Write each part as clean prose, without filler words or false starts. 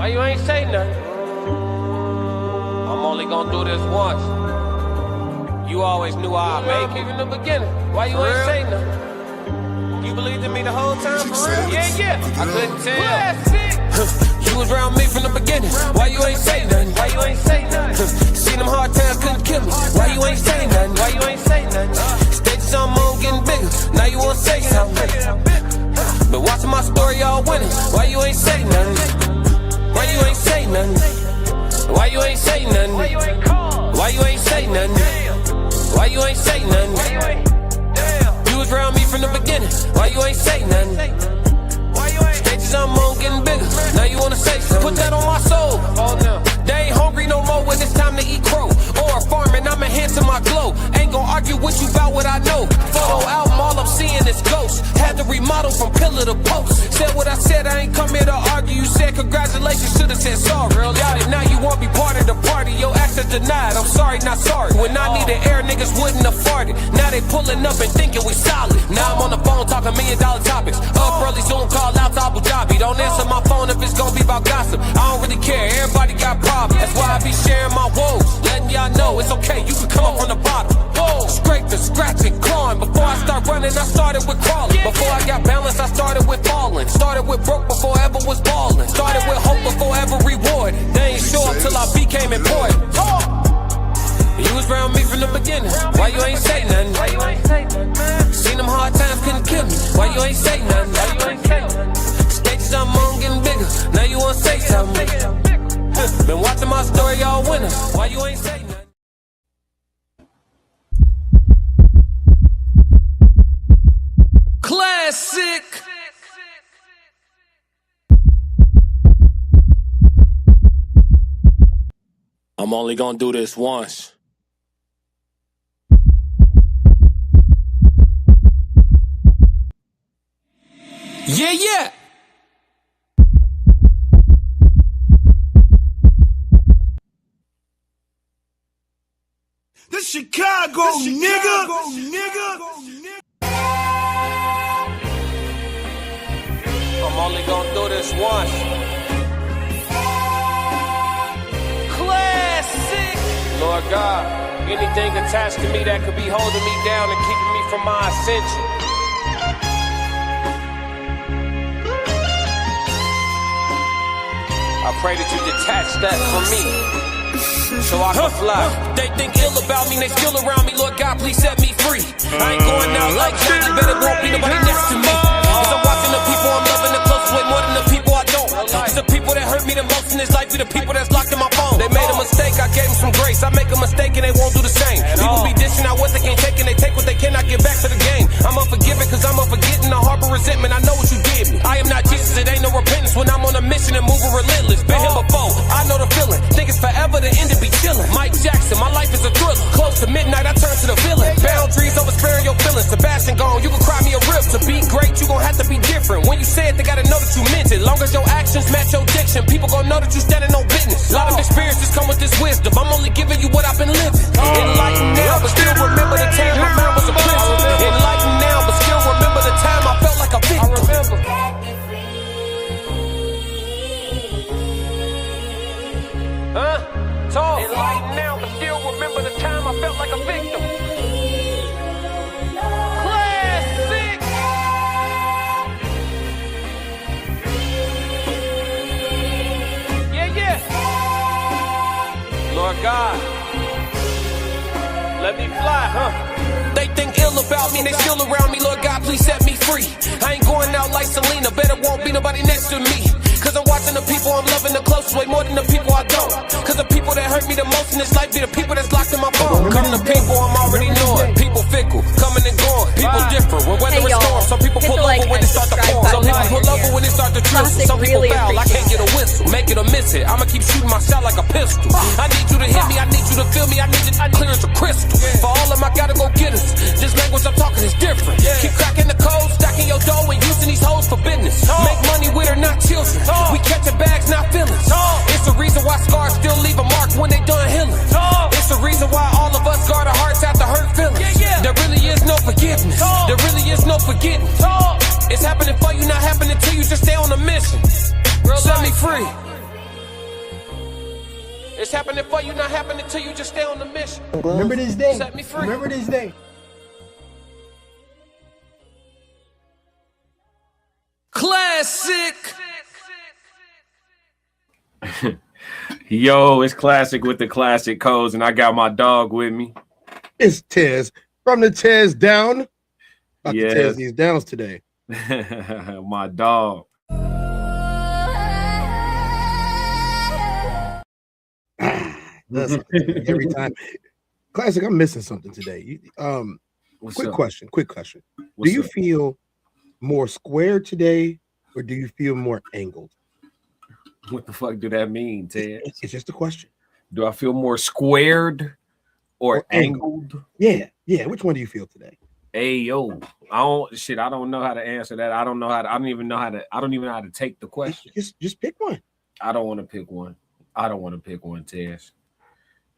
Why you ain't say nothing? I'm only gonna do this once. You always knew I'd make it in the beginning. Why you ain't say nothing? You believed in me the whole time, for real? Yeah. I couldn't tell. You was around me from the beginning. Why you ain't say nothing? Why you ain't say nothing? Seen them hard times, couldn't kill me. Why you ain't say nothing? Why you ain't say nothing? Stages on moon getting bigger. Now you wanna say something. But watching my story all winning. Why you ain't say nothing? Why you ain't say nothing? Why you ain't say nothing? Why you ain't call? Why you ain't say nothing? Why you ain't say nothing? You was around me from the beginning. Why you ain't say nothing? Stages I'm on getting bigger. Now you wanna say something? Put that on my soul. Oh no. They ain't hungry no more when it's time to eat crow. Or farming, I'm enhancing my glow. Ain't gon' argue with you about what I know. Photo album, all I'm seeing is ghosts. Had to remodel from pillar to post. Said what I said, I ain't come here to argue. You said congratulations, should've said sorry. Got it, now you won't be part of the party. Your access denied, I'm sorry, not sorry. When I needed air, niggas wouldn't afford it. Now they pulling up and thinking we solid. Now I'm on the phone talking $1 million topics. Up early, Zoom call out to Abu Dhabi. Don't answer my phone if it's gonna be about gossip. I don't really care, everybody got problems. That's why I be sharing my woes, letting y'all know it's okay, you can come up from the bottom. Scraping, scratching, clawing. Before I start running, I started with crawling. Before I got balance, I started with falling. Started with broke before I ever was balling. Started with hope before ever reward. They ain't show up till I became important. You was around me from the beginning. Why you ain't say nothing? Why you ain't say nothing, man? Seen them hard times, couldn't kill me. Why you ain't say nothing? Why you ain't say nothing? Stages I'm on getting bigger. Now you wanna say something? Been watching my story all winter. Why you ain't say nothing? Classic. I'm only gonna do this once. Yeah. This Chicago, nigga. I'm only gonna do this once. Classic. Lord God, anything attached to me that could be holding me down and keeping me from my ascension. I pray that you detach that from me, so I can fly. They think ill about me, they still around me. Lord God, please set me free. I ain't going out like Johnny, but it won't be nobody next to me. Cause I'm watching the people I'm loving the closest way more than the people I don't. Cause the people that hurt me the most in this life be the people that's locked in my phone. They made a mistake, I gave them some grace. I make a mistake and they won't do the same. People be dishing out what they can't take and they take what they cannot get back to the game. I'm unforgiving cause I'm unforgetting. I harbor resentment, I know what you did me. I am not Jesus, it ain't no repentance when I'm on a mission and moving relentless. Been here before, I know the feeling. Think it's forever, the end to be chilling. Mike Jackson, my life is a thriller. Close to midnight, I turn to the villain. Boundaries over sparing your feelings. Sebastian gone, you can cry me a rip. To be great, you gon' have to be different. When you say it, they gotta know that you meant it. Long as your actions match your diction, people gon' know that you standing on business. A lot of experiences come with this wisdom. I'm only giving you what I've been living. Enlightened now, but still remember the time my mind was a prison. Enlightened now, but still remember the time I felt like a victim. I remember. Talk. Enlightened now, but still remember the time I felt like a victim. Classic. Yeah. Lord God, let me fly, They think ill about me, they still around me. Lord God, please set me free. I ain't going out like Selena, better won't be nobody next to me. Cause I'm watching the people I'm loving the closest way more than the people I don't. Cause the people that hurt me the most in this life be the people that's locked in my phone. Come to people I'm already knowing. People fickle, coming and going. People different when weather is storm. Some people pull over when they start to pour. Some people pull over when they start to drizzle. Some people foul, I can't get a whistle. Make it or miss it, I'ma keep shooting my shot like a pistol. I need you to hit me, I need you to feel me, I need you to clear as a crystal. For all of them I gotta go get us. This language I'm talking is different. Keep cracking the code, stacking your dough and using these hoes for business. Make money with her, not children. We catching bags, not feelings. It's the reason why scars still leave a mark when they done healing. It's the reason why all of us guard our hearts after hurt feelings. There really is no forgiveness. There really is no forgetting. It's happening for you, not happening to you. Just stay on a mission. Set me free. It's happening for you, not happening to you. Just stay on the mission. Remember this day. Set me free. Remember this day. Classic. Yo, it's Classic with the classic codes, and I got my dog with me. It's Tez from the Tez Down. About to Yes. Tez these downs today. My dog. That's every time. Classic, I'm missing something today. Quick question. What's do you up? feel more square today, or do you feel more angled? What the fuck do that mean, Ted? It's just a question. Do I feel more squared or Or angled. angled? Yeah. Which one do you feel today? Hey yo, I don't know how to answer that. I don't even know how to take the question. Just pick one. I don't want to pick one. Tess.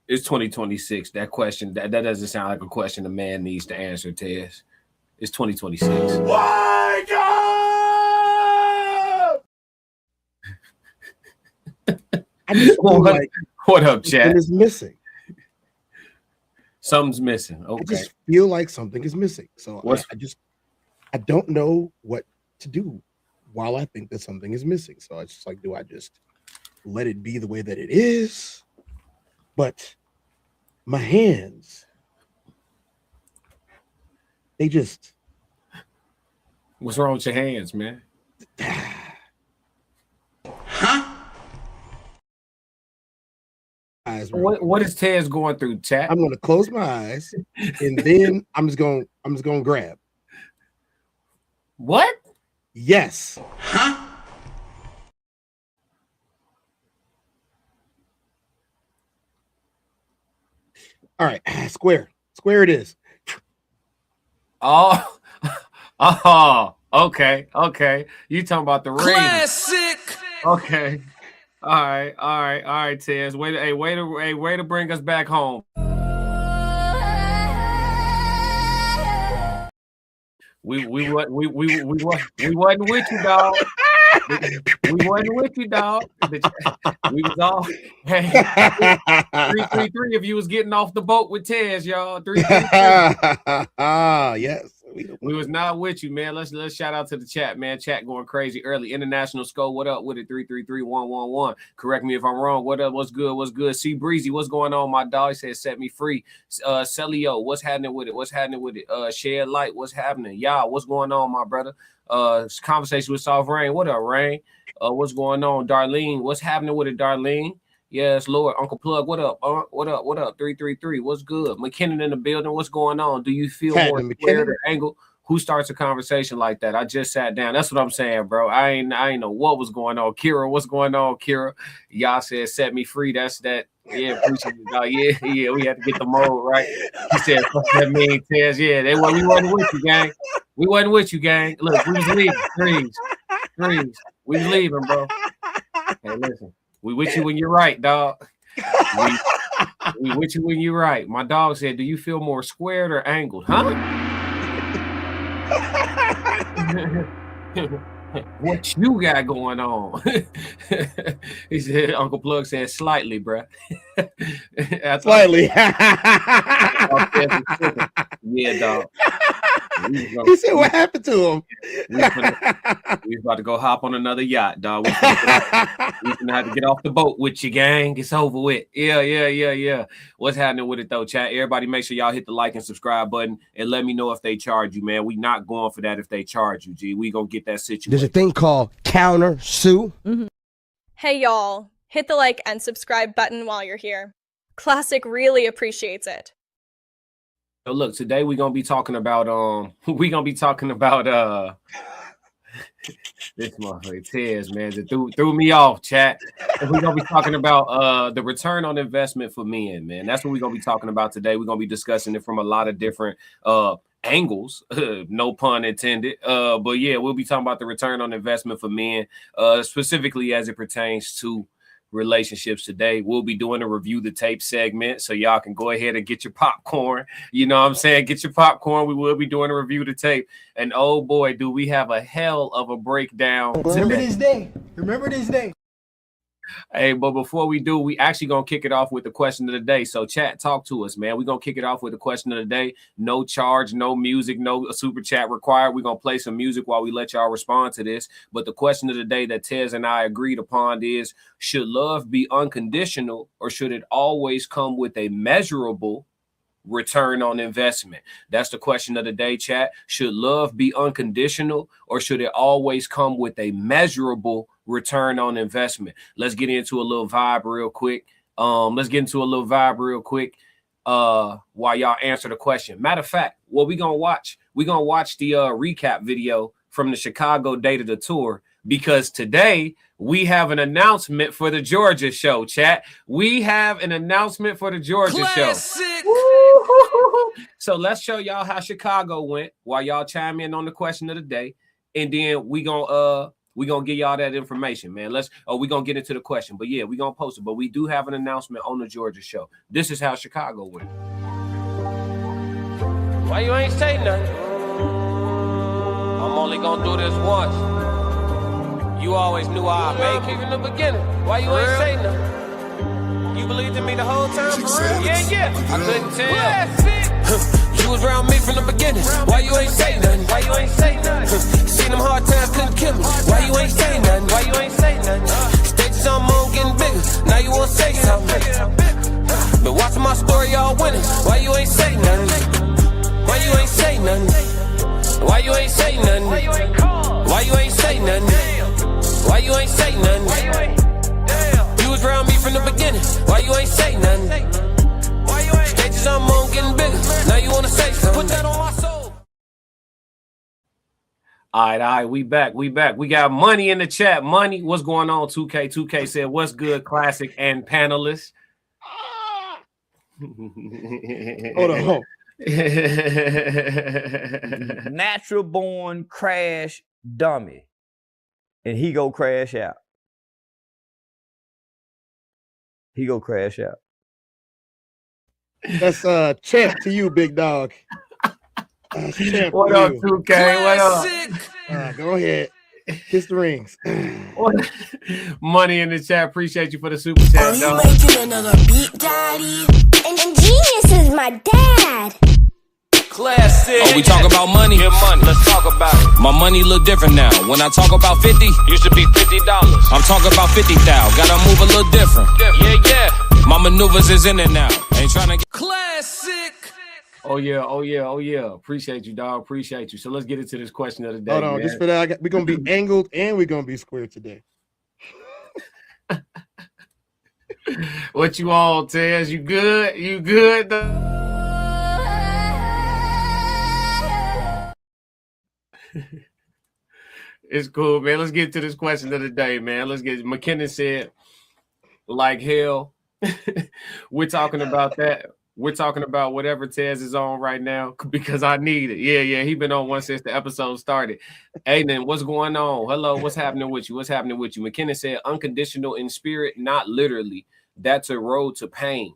It's 2026. That question that doesn't sound like a question a man needs to answer, Tess. It's 2026. Wake up! I just feel like What up, chat? something is missing. Something's missing. I Okay. just feel like something is missing. So What's- I don't know what to do while I think that something is missing. So it's just like, do I just let it be the way that it is? But my hands, they just What's wrong with your hands, man? eyes. What is Tez going through, chat? I'm gonna close my eyes and then I'm just gonna grab. What? Yes. All right, square it is. Oh, okay. You talking about the ring? Classic. Okay. All right, Tez. Way to bring us back home. We wasn't with you, dog. We wasn't with you, dog. We was all 333 if you was getting off the boat with Tez, y'all. 333. Yes. We was not with you, man. Let's shout out to the chat, man. Chat going crazy early. International Sco, what up with it? 333-111. Correct me if I'm wrong. What up? What's good? C Breezy, what's going on? My dog said set me free. Celio, what's happening with it? Shed Light, what's happening? Y'all, what's going on, my brother? Conversation with Soft Rain. What up, Rain? What's going on? Darlene, what's happening with it, Darlene? Yes, Lord. Uncle Plug, what up? What up? 333. What's good? McKinnon in the building. What's going on? Do you feel more squared or angled? Who starts a conversation like that? I just sat down. That's what I'm saying, bro. I ain't know what was going on. Kira, what's going on, Kira? Y'all said set me free. That's that. Yeah, appreciate it, dog. Yeah. We had to get the mode right. He said, "Fuck that mean, Tez." Yeah, we wasn't with you, gang. We wasn't with you, gang. Look, we was leaving. Threes. We was leaving, bro. Hey, listen. We with you when you're right, dog. We with you when you're right. My dog said, "Do you feel more squared or angled?" Huh? What you got going on? He said, Uncle Plug said slightly, bruh. Slightly. Yeah, dog. He said, what happened to him? We was about to go hop on another yacht, dog. We gonna have to get off the boat with you, gang. It's over with. Yeah. What's happening with it though, chat? Everybody make sure y'all hit the like and subscribe button and let me know if they charge you, man. We not going for that if they charge you, G. We gonna get that situation. There's a thing called counter sue. Hey y'all, hit the like and subscribe button while you're here. Classic really appreciates it. So look, today we're gonna be talking about this motherfucker Tez, man, that threw me off, chat. And we're gonna be talking about the return on investment for men, man. That's what we're gonna be talking about today. We're gonna be discussing it from a lot of different angles, no pun intended. But yeah, we'll be talking about the return on investment for men, specifically as it pertains to relationships today. We'll be doing a review the tape segment, so y'all can go ahead and get your popcorn. You know what I'm saying? Get your popcorn. We will be doing a review the tape. And oh boy, do we have a hell of a breakdown. Remember this day. Hey, but before we do, we actually gonna kick it off with the question of the day. So chat, talk to us, man. We're gonna kick it off with the question of the day. No charge, no music, no super chat required. We're gonna play some music while we let y'all respond to this. But the question of the day that Tez and I agreed upon is, should love be unconditional, or should it always come with a measurable return on investment? That's the question of the day, chat. Should love be unconditional, or should it always come with a measurable return on investment? Let's get into a little vibe real quick. While y'all answer the question. Matter of fact, what we gonna watch the recap video from the Chicago date of the tour, because today we have an announcement for the Georgia show, chat. We have an announcement for the Georgia show. So let's show y'all how Chicago went while y'all chime in on the question of the day, and then we gonna give y'all that information, man. We gonna get into the question, but yeah, we gonna post it. But we do have an announcement on the Georgia show. This is how Chicago went. Why you ain't say nothing? I'm only gonna do this once. You always knew I'd make it in the beginning. Why you ain't say nothing? You believed in me the whole time, for real? Yeah. I couldn't tell. You was around me from the beginning. Why you ain't say nothing? Why you ain't say nothing? Seen them hard times, couldn't kill me. Why you ain't say nothing? Why you ain't say nothing? Stages on moon getting bigger. Now you wanna say something. But watching my story, y'all winning. Why you ain't say nothing? Why you ain't say nothing? Why you ain't say nothing? Why you ain't call? Why you ain't say nothing? Why you ain't say nothing? Why you ain't? You was around me from the beginning. Why you ain't say nothing? Why you ain't? Stages on moon getting bigger. Now you wanna say something. Put that on my soul. All right, we back. We got Money in the chat. Money, what's going on? 2K. 2K said, what's good, Classic and panelists? Hold on. Natural born crash dummy, and he go crash out. That's champ to you, big dog. What up, 2K? What up? Go ahead. Kiss the rings. Money in the chat. Appreciate you for the super chat. Are you making another beat, daddy? And Genius is my dad. Classic. Oh, we talk about money. Get money. Let's talk about it. My money look different now. When I talk about 50, Used to be $50. I'm talking about 50,000. Gotta move a little different. Yeah. My maneuvers is in it now. Ain't trying to get Classic. Oh yeah. Appreciate you, dog. Appreciate you. So let's get into this question of the day. Hold on, man. just for that, we're gonna be angled and we're gonna be square today. What you on, Tez? You good? You good? It's cool, man. Let's get to this question of the day, man. McKinnon said, like hell. We're talking about that. We're talking about whatever Tez is on right now because I need it. Yeah. He been on one since the episode started. Aiden, what's going on? Hello, what's happening with you? McKinnon said, unconditional in spirit, not literally. That's a road to pain,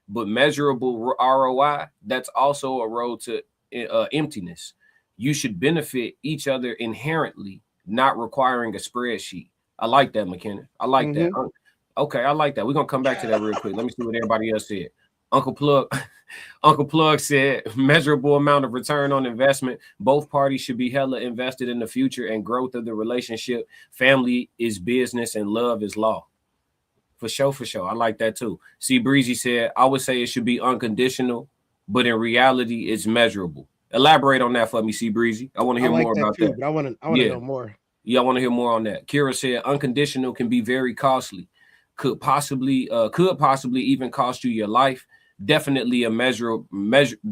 but measurable ROI. That's also a road to emptiness. You should benefit each other inherently, not requiring a spreadsheet. I like that, McKinnon. I like that. Okay, I like that. We're gonna come back to that real quick. Let me see what everybody else said. Uncle Plug said, measurable amount of return on investment. Both parties should be hella invested in the future and growth of the relationship. Family is business and love is law. For sure. I like that too. See, Breezy said, I would say it should be unconditional, but in reality, it's measurable. Elaborate on that for me, C Breezy. I want to hear more about that. But I want to know more. Yeah, I want to hear more on that. Kira said, unconditional can be very costly. Could possibly even cost you your life. Definitely a measurable return.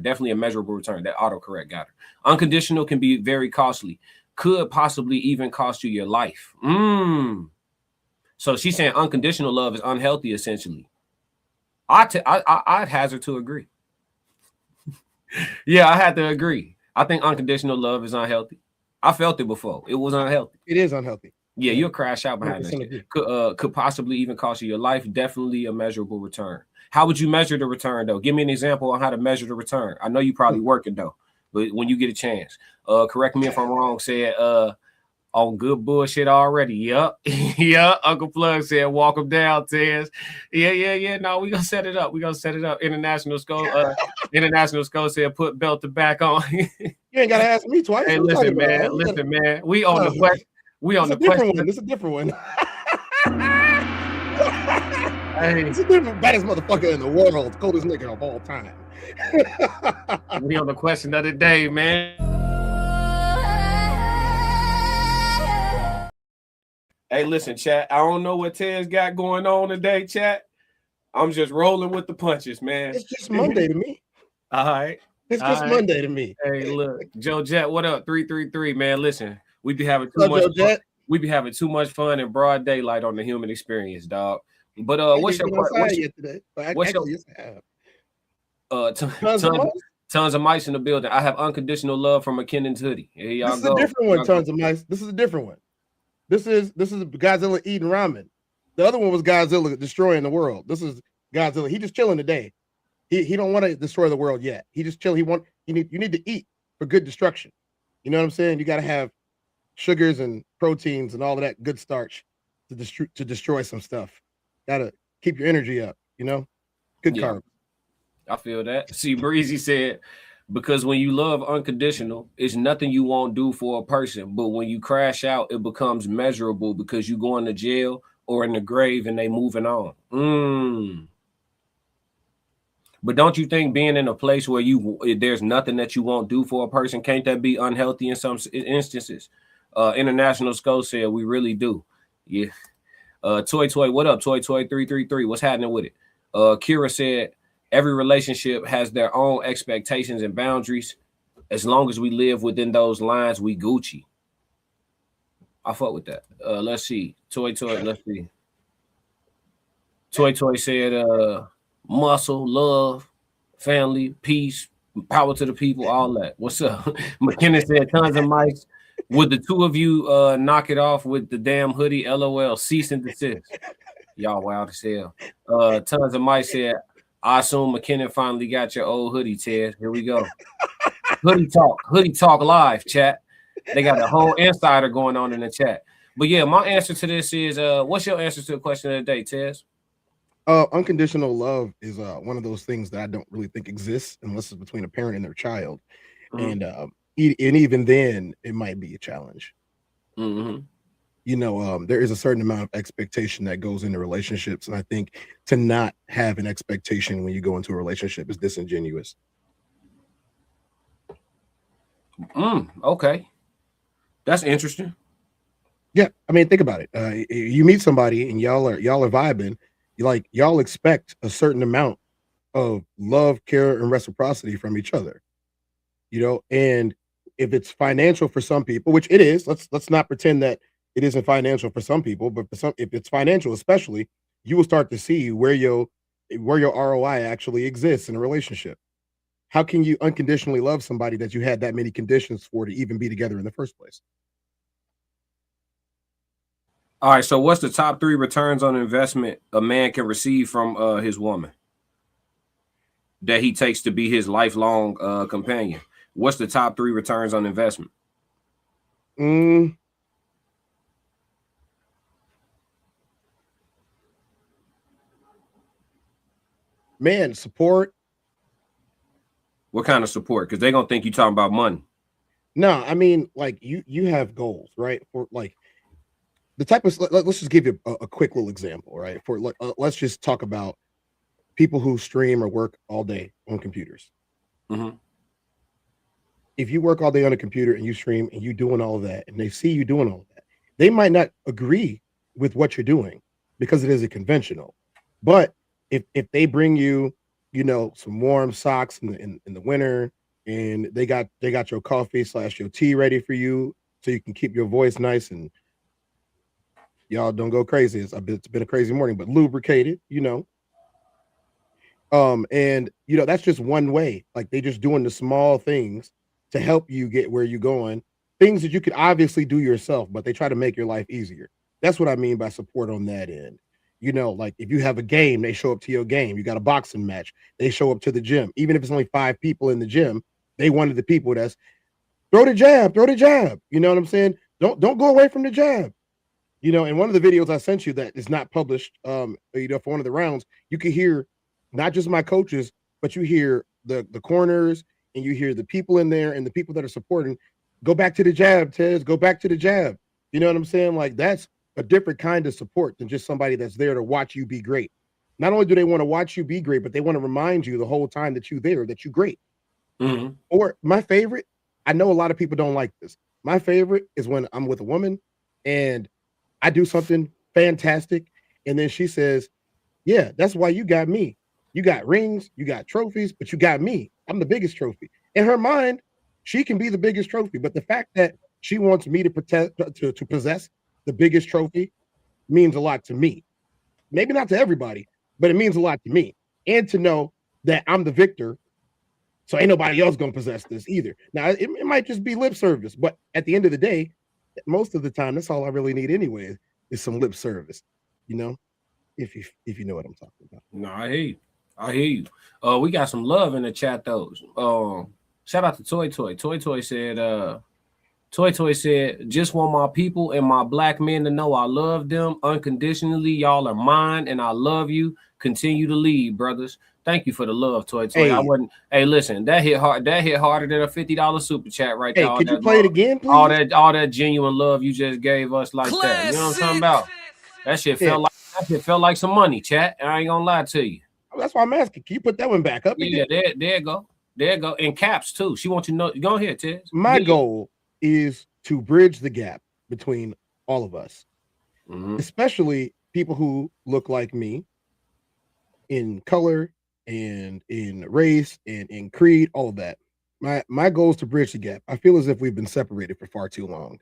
Definitely a measurable return. That autocorrect got her. Unconditional can be very costly. Could possibly even cost you your life. So she's saying unconditional love is unhealthy, essentially. I'd hazard to agree. Yeah, I had to agree. I think unconditional love is unhealthy. I felt it before. It was unhealthy. It is unhealthy. Yeah, you'll crash out behind that shit. Could possibly even cost you your life. Definitely a measurable return. How would you measure the return, though? Give me an example on how to measure the return. I know you're probably working, though, but when you get a chance. Correct me if I'm wrong, said On good bullshit already. Yup. Yup. Uncle Plug said, walk him down, Tez. Yeah. No, we gonna set it up. International Skull said, put belt to back on. You ain't gotta ask me twice. Hey, listen, man. We on the question. We on the question. question. This is a different one. Hey. It's a different baddest motherfucker in the world, coldest nigga of all time. We on the question of the day, man. Hey, listen, chat. I don't know what Tez got going on today, chat. I'm just rolling with the punches, man. It's just Monday to me. All right. It's just Monday to me. Hey, look, Joe Jet, what up? 333, man. Listen, we be having too much fun. We be having too much fun in broad daylight on the human experience, dog. But what's your tons of mice in the building. I have unconditional love from McKinnon's hoodie. Here y'all this is a different one, tons of mice. This is a different one. This is Godzilla eating ramen. The other one was Godzilla destroying the world. This is Godzilla. He just chilling today. He don't want to destroy the world yet. He just chill. You need to eat for good destruction. You know what I'm saying? You got to have sugars and proteins and all of that good starch to destroy some stuff. Got to keep your energy up. You know, good carbs. I feel that. See, Breezy said, because when you love unconditional, it's nothing you won't do for a person. But when you crash out, it becomes measurable because you going to jail or in the grave and they moving on. But don't you think being in a place where there's nothing that you won't do for a person, can't that be unhealthy in some instances? International Skull said, we really do. Yeah. Toy, what up? Toy 333. What's happening with it? Kira said, every relationship has their own expectations and boundaries. As long as we live within those lines, we Gucci. I fuck with that. Let's see. Toy, let's see. Toy said, muscle, love, family, peace, power to the people, all that. What's up? McKinnon said, tons of mice. Would the two of you knock it off with the damn hoodie? LOL. Cease and desist. Y'all wild as hell. Tons of mice said, I assume McKinnon finally got your old hoodie, Ted. Here we go. Hoodie talk live, chat. They got a whole insider going on in the chat. But yeah, my answer to this is, what's your answer to the question of the day, Tez? Unconditional love is one of those things that I don't really think exists unless it's between a parent and their child. Mm-hmm. And even then, it might be a challenge. Mm-hmm. You know, there is a certain amount of expectation that goes into relationships. And I think to not have an expectation when you go into a relationship is disingenuous. Okay. That's interesting. Yeah. I mean, think about it. You meet somebody and y'all are vibing. Y'all expect a certain amount of love, care, and reciprocity from each other. You know, and if it's financial for some people, which it is, let's not pretend that it isn't financial for some people, but for some, if it's financial, especially, you will start to see where your ROI actually exists in a relationship. How can you unconditionally love somebody that you had that many conditions for to even be together in the first place? All right, so what's the top 3 returns on investment a man can receive from his woman that he takes to be his lifelong companion? What's the top 3 returns on investment? Man, support. What kind of support? Because they're gonna think you're talking about money. No, I mean, like you have goals, right? For like the type of, let's just give you a quick little example, right? For let's just talk about people who stream or work all day on computers. Mm-hmm. If you work all day on a computer and you stream and you doing all of that, and they see you doing all of that, they might not agree with what you're doing because it isn't conventional. But if they bring you, you know, some warm socks in the winter, and they got your coffee / your tea ready for you so you can keep your voice nice and y'all don't go crazy. It's been a crazy morning, but lubricated, you know. And you know, that's just one way. Like they just doing the small things to help you get where you're going. Things that you could obviously do yourself, but they try to make your life easier. That's what I mean by support on that end. You know, like if you have a game, they show up to your game. You got a boxing match, they show up to the gym. Even if it's only 5 people in the gym, they wanted the people that's throw the jab. You know what I'm saying? Don't go away from the jab. You know, in one of the videos I sent you that is not published, you know, for one of the rounds, you can hear not just my coaches, but you hear the corners and you hear the people in there and the people that are supporting. Go back to the jab, Tez. Go back to the jab. You know what I'm saying? Like, that's a different kind of support than just somebody that's there to watch you be great. Not only do they want to watch you be great, but they want to remind you the whole time that you're there, that you're great. Mm-hmm. Or my favorite, I know a lot of people don't like this. My favorite is when I'm with a woman and I do something fantastic, and then she says, yeah, that's why you got me. You got rings, you got trophies, but you got me. I'm the biggest trophy. In her mind, she can be the biggest trophy, but the fact that she wants me to possess the biggest trophy means a lot to me. Maybe not to everybody, but it means a lot to me. And to know that I'm the victor, so ain't nobody else gonna possess this either. Now, it might just be lip service, but at the end of the day, most of the time, that's all I really need anyway, is some lip service, you know, if you know what I'm talking about. No, I hear you. I hear you. We got some love in the chat though. Shout out to Toy Toy. Toy said, just want my people and my black men to know I love them unconditionally. Y'all are mine and I love you. Continue to lead, brothers. Thank you for the love, Toy Toy. Hey. I wasn't. Hey, listen, that hit hard. That hit harder than a $50 super chat right there. Hey, could you play it again, please? All that genuine love you just gave us like that. You know what I'm talking about? That shit felt like some money, chat. I ain't gonna lie to you. That's why I'm asking. Can you put that one back up again? Yeah, there you go. There you go. In caps too. She wants you to know. Go ahead, Tez. My goal is to bridge the gap between all of us, especially people who look like me in color and in race and in creed, all of that. My goal is to bridge the gap. I feel as if we've been separated for far too long.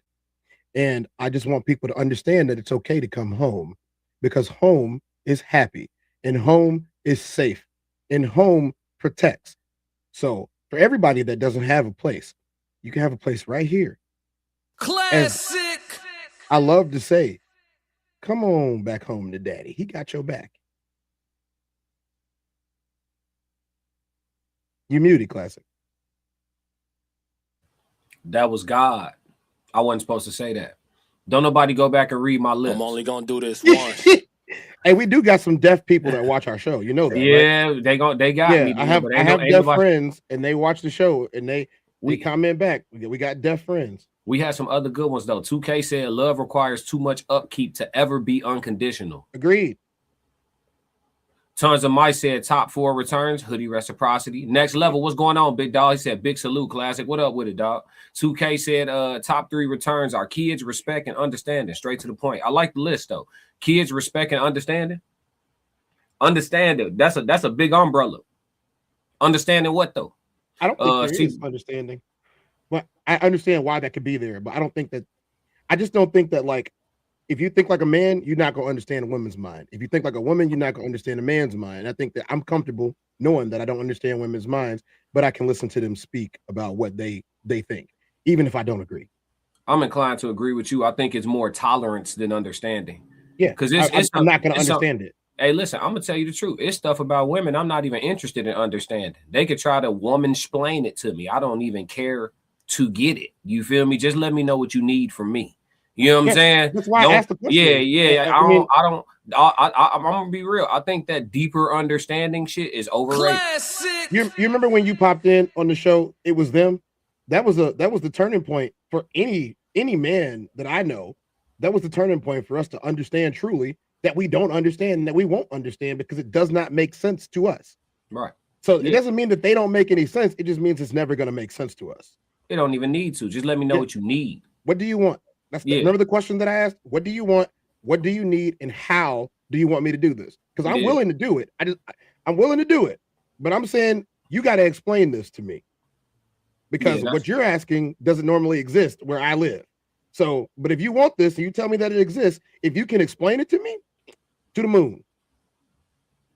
And I just want people to understand that it's okay to come home, because home is happy and home is safe and home protects. So for everybody that doesn't have a place, you can have a place right here. Classic. As I love to say, come on back home to daddy. He got your back. You muted, Classic. That was God. I wasn't supposed to say that. Don't nobody go back and read my lips. I'm only gonna do this once. Hey, we do got some deaf people that watch our show. You know that, yeah, right? they got me. I have deaf friends, and they watch the show, and they comment back. We got deaf friends. We had some other good ones though. 2K said love requires too much upkeep to ever be unconditional. Agreed. Tons of Mice said top 4 returns, hoodie reciprocity. Next level, what's going on, big dog? He said big salute, Classic. What up with it, dog? 2K said top 3 returns are kids, respect, and understanding. Straight to the point. I like the list though. Kids, respect, and understanding. Understanding. That's a big umbrella. Understanding what though? I don't think there is understanding. But I understand why that could be there, but I just don't think that, like, if you think like a man, you're not going to understand a woman's mind. If you think like a woman, you're not going to understand a man's mind. I think that I'm comfortable knowing that I don't understand women's minds, but I can listen to them speak about what they think, even if I don't agree. I'm inclined to agree with you. I think it's more tolerance than understanding. Yeah, because I'm not going to understand it. Hey, listen, I'm going to tell you the truth. It's stuff about women I'm not even interested in understanding. They could try to woman-splain it to me. I don't even care to get it. You feel me? Just let me know what you need from me. You know what I'm saying? That's why I asked the question. Yeah. I'm gonna be real. I think that deeper understanding shit is overrated. Classic. You remember when you popped in on the show? It was them. That was the turning point for any man that I know. That was the turning point for us to understand truly that we don't understand and that we won't understand because it does not make sense to us. Right. So it doesn't mean that they don't make any sense. It just means it's never going to make sense to us. It don't even need to. Just let me know what you need. What do you want? Remember the question that I asked? What do you want? What do you need? And how do you want me to do this? Because I'm willing to do it. I'm willing to do it. But I'm saying you got to explain this to me. Because what you're asking doesn't normally exist where I live. So, but if you want this and you tell me that it exists, if you can explain it to me, to the moon.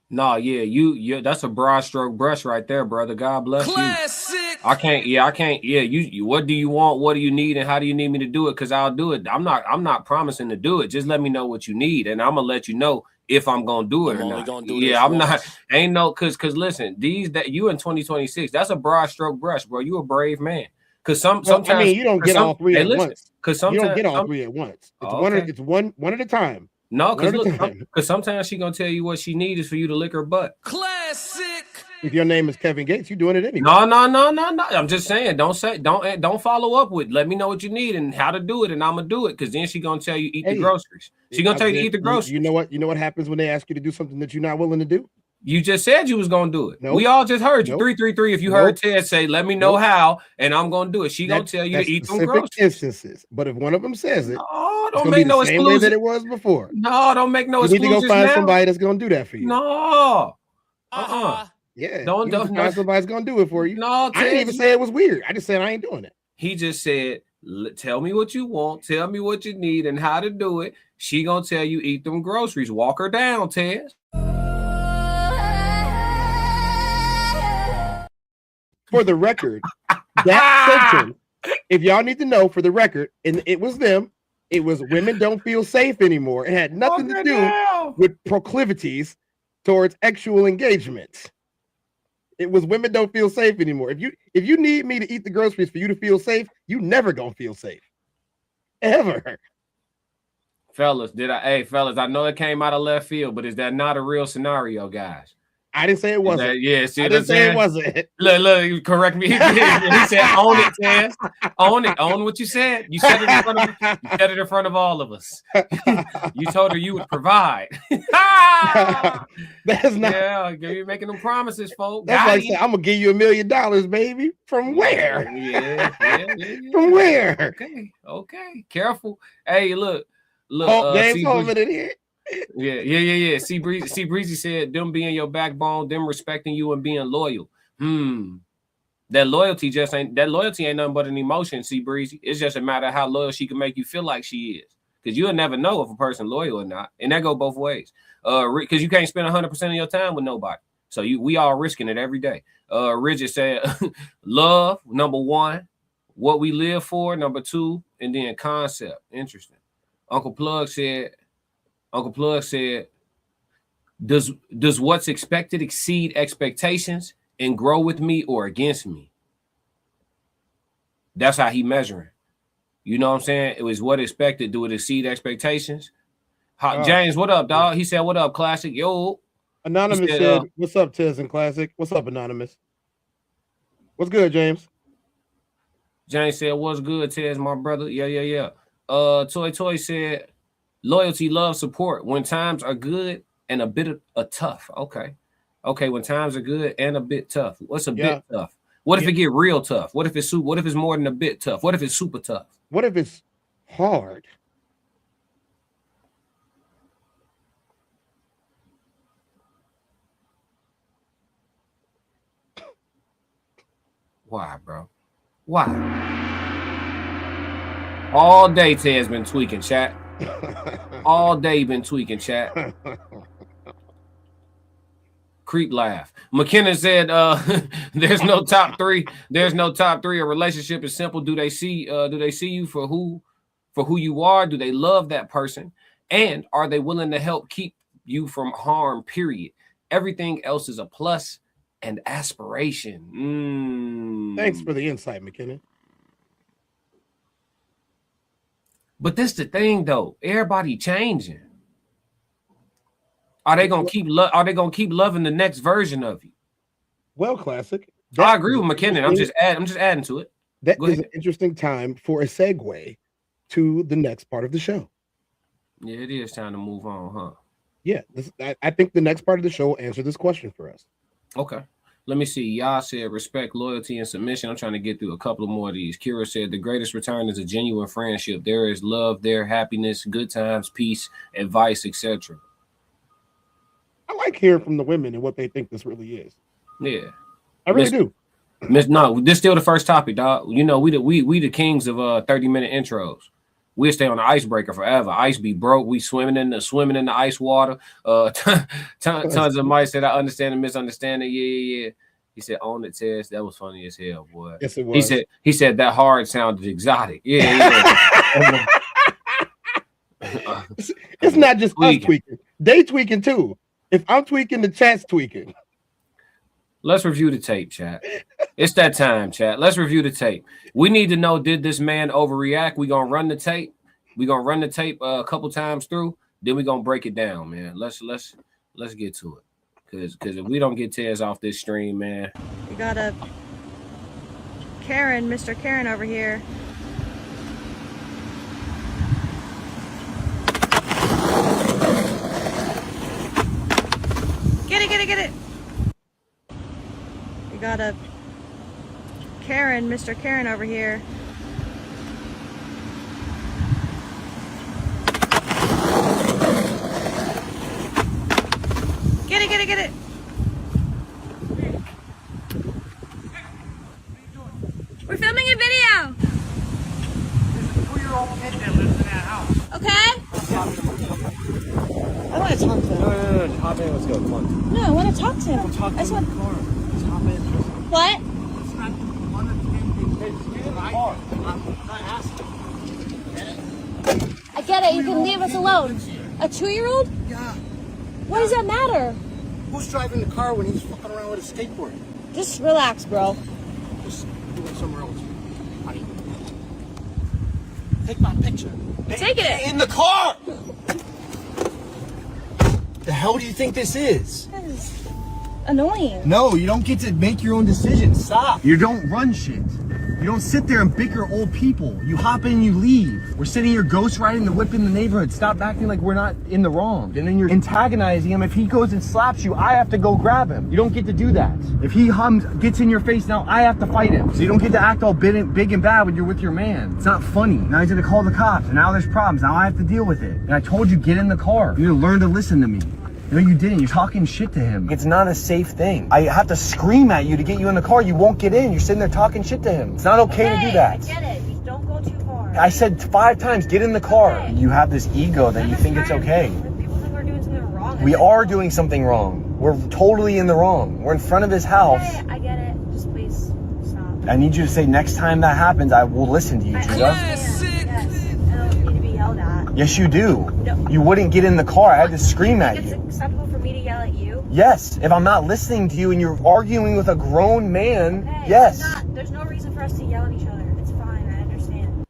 No, you that's a broad stroke brush right there, brother. God bless Classic. you. I can't. Yeah, you what do you want? What do you need? And how do you need me to do it? Because I'll do it. I'm not promising to do it. Just let me know what you need, and I'm gonna let you know if I'm gonna do it or not. I'm not. Ain't no because listen, that you in 2026, that's a broad stroke brush, bro. You a brave man. Because Well, sometimes I mean, you don't get all three at once. Because You sometimes don't get all three at once. It's one at a time. No, One at a because time. because sometimes she gonna tell you what she needs is for you to lick her butt. Classic. If your name is Kevin Gates, you're doing it anyway. No. I'm just saying, don't follow up with. Let me know what you need and how to do it, and I'm gonna do it. Because then she gonna tell you eat the groceries. She gonna tell you to eat the groceries. You know what happens when they ask you to do something that you're not willing to do? You just said you was gonna do it. Nope. We all just heard you. Nope. 333. If you heard Ted say, "Let me know how," and I'm gonna do it. She gonna tell you to eat them groceries. Instances, but if one of them says it, no, it's don't gonna make be no the same way exclusions. that it was before. No, don't make no You need exclusions. to go find now. somebody that's gonna do that for you. No. Yeah, Don't find somebody's gonna do it for you. No, I didn't even say it was weird. I just said I ain't doing it. He just said, "Tell me what you want. Tell me what you need and how to do it." She gonna tell you eat them groceries. Walk her down, Ted. For the record, that sentence, if y'all need to know, for the record, and it was them. It was women don't feel safe anymore. It had nothing to do with proclivities towards sexual engagement. It was women don't feel safe anymore. If you need me to eat the groceries for you to feel safe, you never gonna feel safe. Ever. Fellas, fellas, I know it came out of left field, but is that not a real scenario, guys? I didn't say it wasn't. See I didn't say it wasn't. Look, correct me. He said, "Own it, Tez. Own it. Own what you said. You said it in front of me. You said it in front of all of us. You told her you would provide." That's not. Yeah, you're making them promises, folks. That's like saying, "I'm gonna give you $1 million, baby." From where? Yeah. From where? Okay. Careful. Hey, look. James Holman in here. Yeah. See, Breezy said, "Them being your backbone, them respecting you and being loyal." That loyalty ain't nothing but an emotion. See, Breezy, it's just a matter of how loyal she can make you feel like she is. Because you'll never know if a person loyal or not, and that go both ways. Because you can't spend 100% of your time with nobody, so we all risking it every day. Rigid said, "Love, number one, what we live for, number two, and then concept." Interesting. Uncle Plug said, does what's expected exceed expectations and grow with me or against me? That's how he measuring. You know what I'm saying? It was what expected. Do it exceed expectations? James, what up, dog? He said, "What up, Classic?" Yo. Anonymous said, "What's up, Tez and Classic?" What's up, Anonymous? What's good, James? James said, "What's good, Tez, my brother?" Yeah. Toy said, "Loyalty, love, support when times are good and a bit of tough." Okay, when times are good and a bit tough. What's a bit tough? What if it get real tough? What if it's more than a bit tough? What if it's super tough? What if it's hard? Why, bro? Why? All day Ted's been tweaking, chat. All day been tweaking, chat. Creep laugh. McKinnon said, "There's no top three. There's no top three. A relationship is simple. Do they see you for who you are? Do they love that person? And are they willing to help keep you from harm? Period. Everything else is a plus and aspiration." Thanks for the insight, McKinnon. But that's the thing, though. Everybody changing. Are they gonna keep loving the next version of you? Well, Classic. I agree with McKinnon. I'm just adding to it. That is an interesting time for a segue to the next part of the show. Yeah, it is time to move on, huh? Yeah, I think the next part of the show will answer this question for us. Okay. Let me see. Y'all said respect, loyalty, and submission. I'm trying to get through a couple of more of these. Kira said the greatest return is a genuine friendship. There is love, there, happiness, good times, peace, advice, etc. I like hearing from the women and what they think this really is. Yeah, I really do. No, this still the first topic, dog. You know, we the kings of 30-minute intros. We'll stay on the icebreaker forever. Ice be broke. We swimming in the ice water. Tons of mice said, "I understand the misunderstanding." Yeah. He said, "Own it, Tez." That was funny as hell, boy. Yes, it was. He said that hard sounded exotic. Yeah. It's not just us tweaking. They tweaking too. If I'm tweaking, the chat's tweaking. Let's review the tape, chat. It's that time, chat. Let's review the tape. We need to know, did this man overreact? We're gonna run the tape. We're gonna run the tape a couple times through, then we're gonna break it down, man. Let's get to it. Cause if we don't get Tez off this stream, man. We got a Karen, Mr. Karen over here. Get it. We got a Karen, Mr. Karen over here. Get it. We're filming a video. There's a 2-year-old kid that lives in that house. Okay? I want to talk to him. No. Hop in. Let's go. Come on. No, I want to talk to him. We'll talk to him in the car. Let's hop in. What? It's not unattended. Get in the car. I'm not asking. I get it. You can leave us alone. A 2-year-old? Yeah. What does that matter? Who's driving the car when he's fucking around with a skateboard? Just relax, bro. Just do it somewhere else. Honey. Take my picture. Take it. In the car! The hell do you think this is? That is annoying. No, you don't get to make your own decisions. Stop. You don't run shit. You don't sit there and bicker old people. You hop in and you leave. We're sitting here ghost riding the whip in the neighborhood. Stop acting like we're not in the wrong. And then you're antagonizing him. If he goes and slaps you, I have to go grab him. You don't get to do that. If he gets in your face now, I have to fight him. So you don't get to act all big and bad when you're with your man. It's not funny. Now he's gonna call the cops, and now there's problems. Now I have to deal with it. And I told you, get in the car. You need to learn to listen to me. No, you didn't. You're talking shit to him. It's not a safe thing. I have to scream at you to get you in the car. You won't get in. You're sitting there talking shit to him. It's not okay to do that. I get it. Just don't go too far. I said 5 times, get in the car. You have this ego that you think it's okay. People think we're doing something wrong. We are doing something wrong. We're totally in the wrong. We're in front of his house. Okay, I get it. Just please stop. I need you to say next time that happens, I will listen to you, Judah. Yes. I don't need to be yelled at. Yes, you do. No. You wouldn't get in the car. I had to scream at It's you. acceptable for me to yell at you. Yes, if I'm not listening to you and you're arguing with a grown man, Hey, yes. there's no reason for us to yell at each other. It's fine. I understand.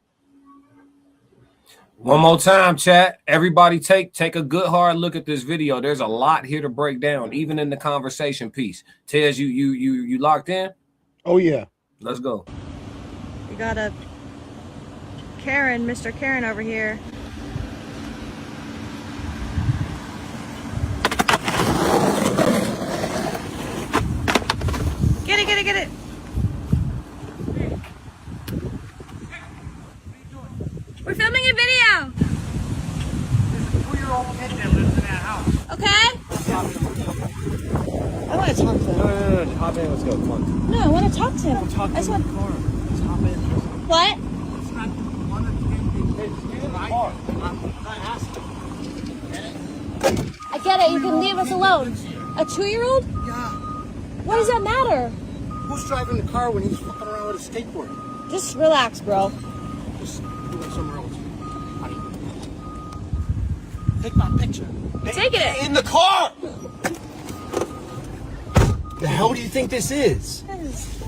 One more time, chat. Everybody take a good hard look at this video. There's a lot here to break down, even in the conversation piece. Tez, you locked in? Oh yeah. Let's go. We got a Karen, Mr. Karen over here. Get it. We're filming a video. There's a 2-year-old kid that lives in that house. Okay? I want to talk to him. No. Hop in. Let's go. Come on. No, I want to talk to him. We'll talk to I him just in the car. Let's hop in. What? It's not unattended. Get in the car. I'm not asking. I get it. You can leave us alone. A 2-year-old? Yeah. What does that matter? Who's driving the car when he's fucking around with a skateboard? Just relax, bro. Just do it somewhere else. Honey. Take my picture. Take it. In the car! The hell do you think this is? That is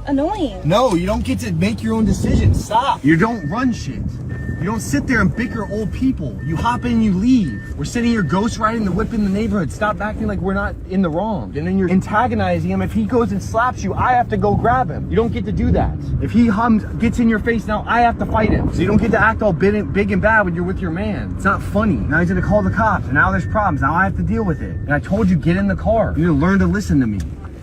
annoying. No, you don't get to make your own decisions. Stop. You don't run shit. You don't sit there and bicker old people. You hop in and you leave. We're sitting here ghost riding the whip in the neighborhood. Stop acting like we're not in the wrong. And then you're antagonizing him. If he goes and slaps you, I have to go grab him. You don't get to do that. If he gets in your face now, I have to fight him. So you don't get to act all big and bad when you're with your man. It's not funny. Now he's gonna call the cops, and now there's problems. Now I have to deal with it. And I told you, get in the car. You need to learn to listen to me.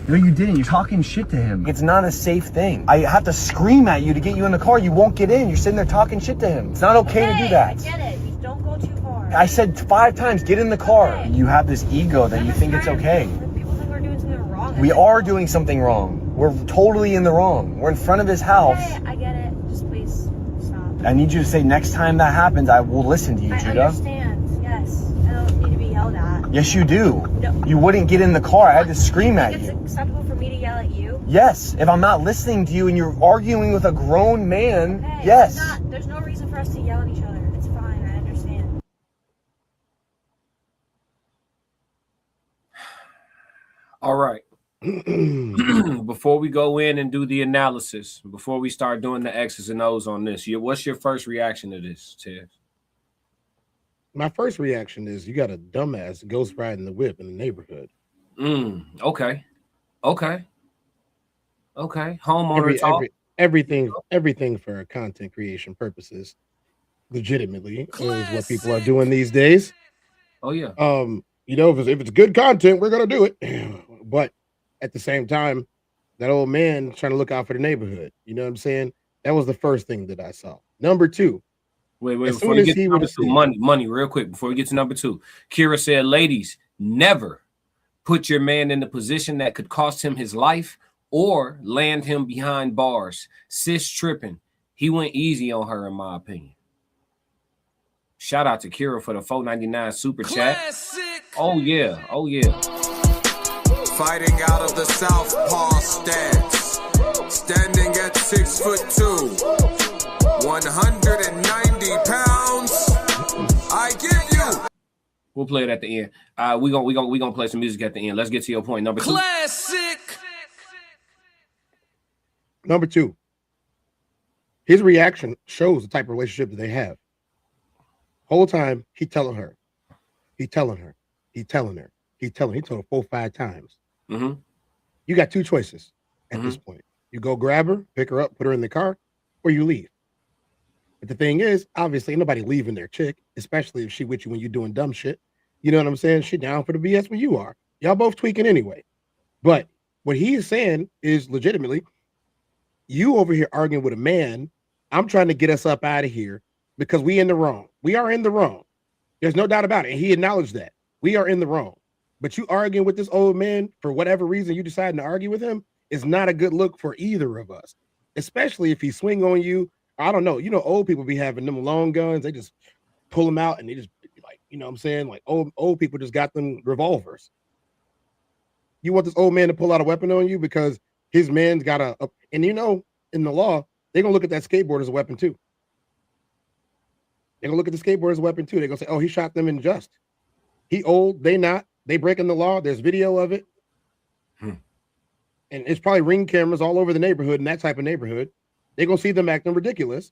No, you didn't. You're talking shit to him. It's not a safe thing. I have to scream at you to get you in the car. You won't get in. You're sitting there talking shit to him. It's not okay to do that. I get it. Just don't go too far. I said 5 times, get in the car. You have this ego that you think it's okay. People think we're doing something wrong. We are doing something wrong. We're totally in the wrong. We're in front of his house. Okay, I get it. Just please stop. I need you to say next time that happens, I will listen to you, I Judah. understand. Yes. I don't need to be yelled at. Yes, you do. No. You wouldn't get in the car. I had to scream at It's you. acceptable for me to yell at you. Yes, if I'm not listening to you and you're arguing with a grown man, Hey, yes. there's no reason for us to yell at each other. It's fine. I understand. All right. Before we go in and do the analysis, before we start doing the X's and O's on this, what's your first reaction to this, Tez? My first reaction is you got a dumbass ghost riding the whip in the neighborhood. Okay. Homeowner talk. Everything for content creation purposes, legitimately, is what people are doing these days. Oh yeah. You know, if it's good content, we're gonna do it. But at the same time, that old man trying to look out for the neighborhood. You know what I'm saying? That was the first thing that I saw. Number two. Wait, before you get to number two, money, real quick, before we get to number two. Kira said, ladies, never put your man in a position that could cost him his life or land him behind bars. Sis tripping. He went easy on her, in my opinion. Shout out to Kira for the $4.99 super chat. Oh yeah. Fighting out of the southpaw stance, standing at 6'2", 190 pounds. I give you. We'll play it at the end. We gonna play some music at the end. Let's get to your point. Number two. Classic. Number two. His reaction shows the type of relationship that they have. Whole time he telling her. He told her 4-5 times. You got two choices at this point. You go grab her, pick her up, put her in the car, or you leave. But the thing is, obviously, ain't nobody leaving their chick, especially if she with you when you're doing dumb shit. You know what I'm saying? She down for the BS when you are. Y'all both tweaking anyway. But what he is saying is legitimately, you over here arguing with a man. I'm trying to get us up out of here because we in the wrong. We are in the wrong. There's no doubt about it. And he acknowledged that. We are in the wrong. But you arguing with this old man for whatever reason you deciding to argue with him is not a good look for either of us, especially if he swing on you. I don't know. You know, old people be having them long guns. They just pull them out and they just like, you know what I'm saying? Like old people just got them revolvers. You want this old man to pull out a weapon on you because his man's got and you know, in the law, they're going to look at that skateboard as a weapon too. They're going to look at the skateboard as a weapon too. They're going to say, oh, he shot them in just. He old, they not. They breaking the law. There's video of it. And it's probably ring cameras all over the neighborhood in that type of neighborhood. They're going to see them acting ridiculous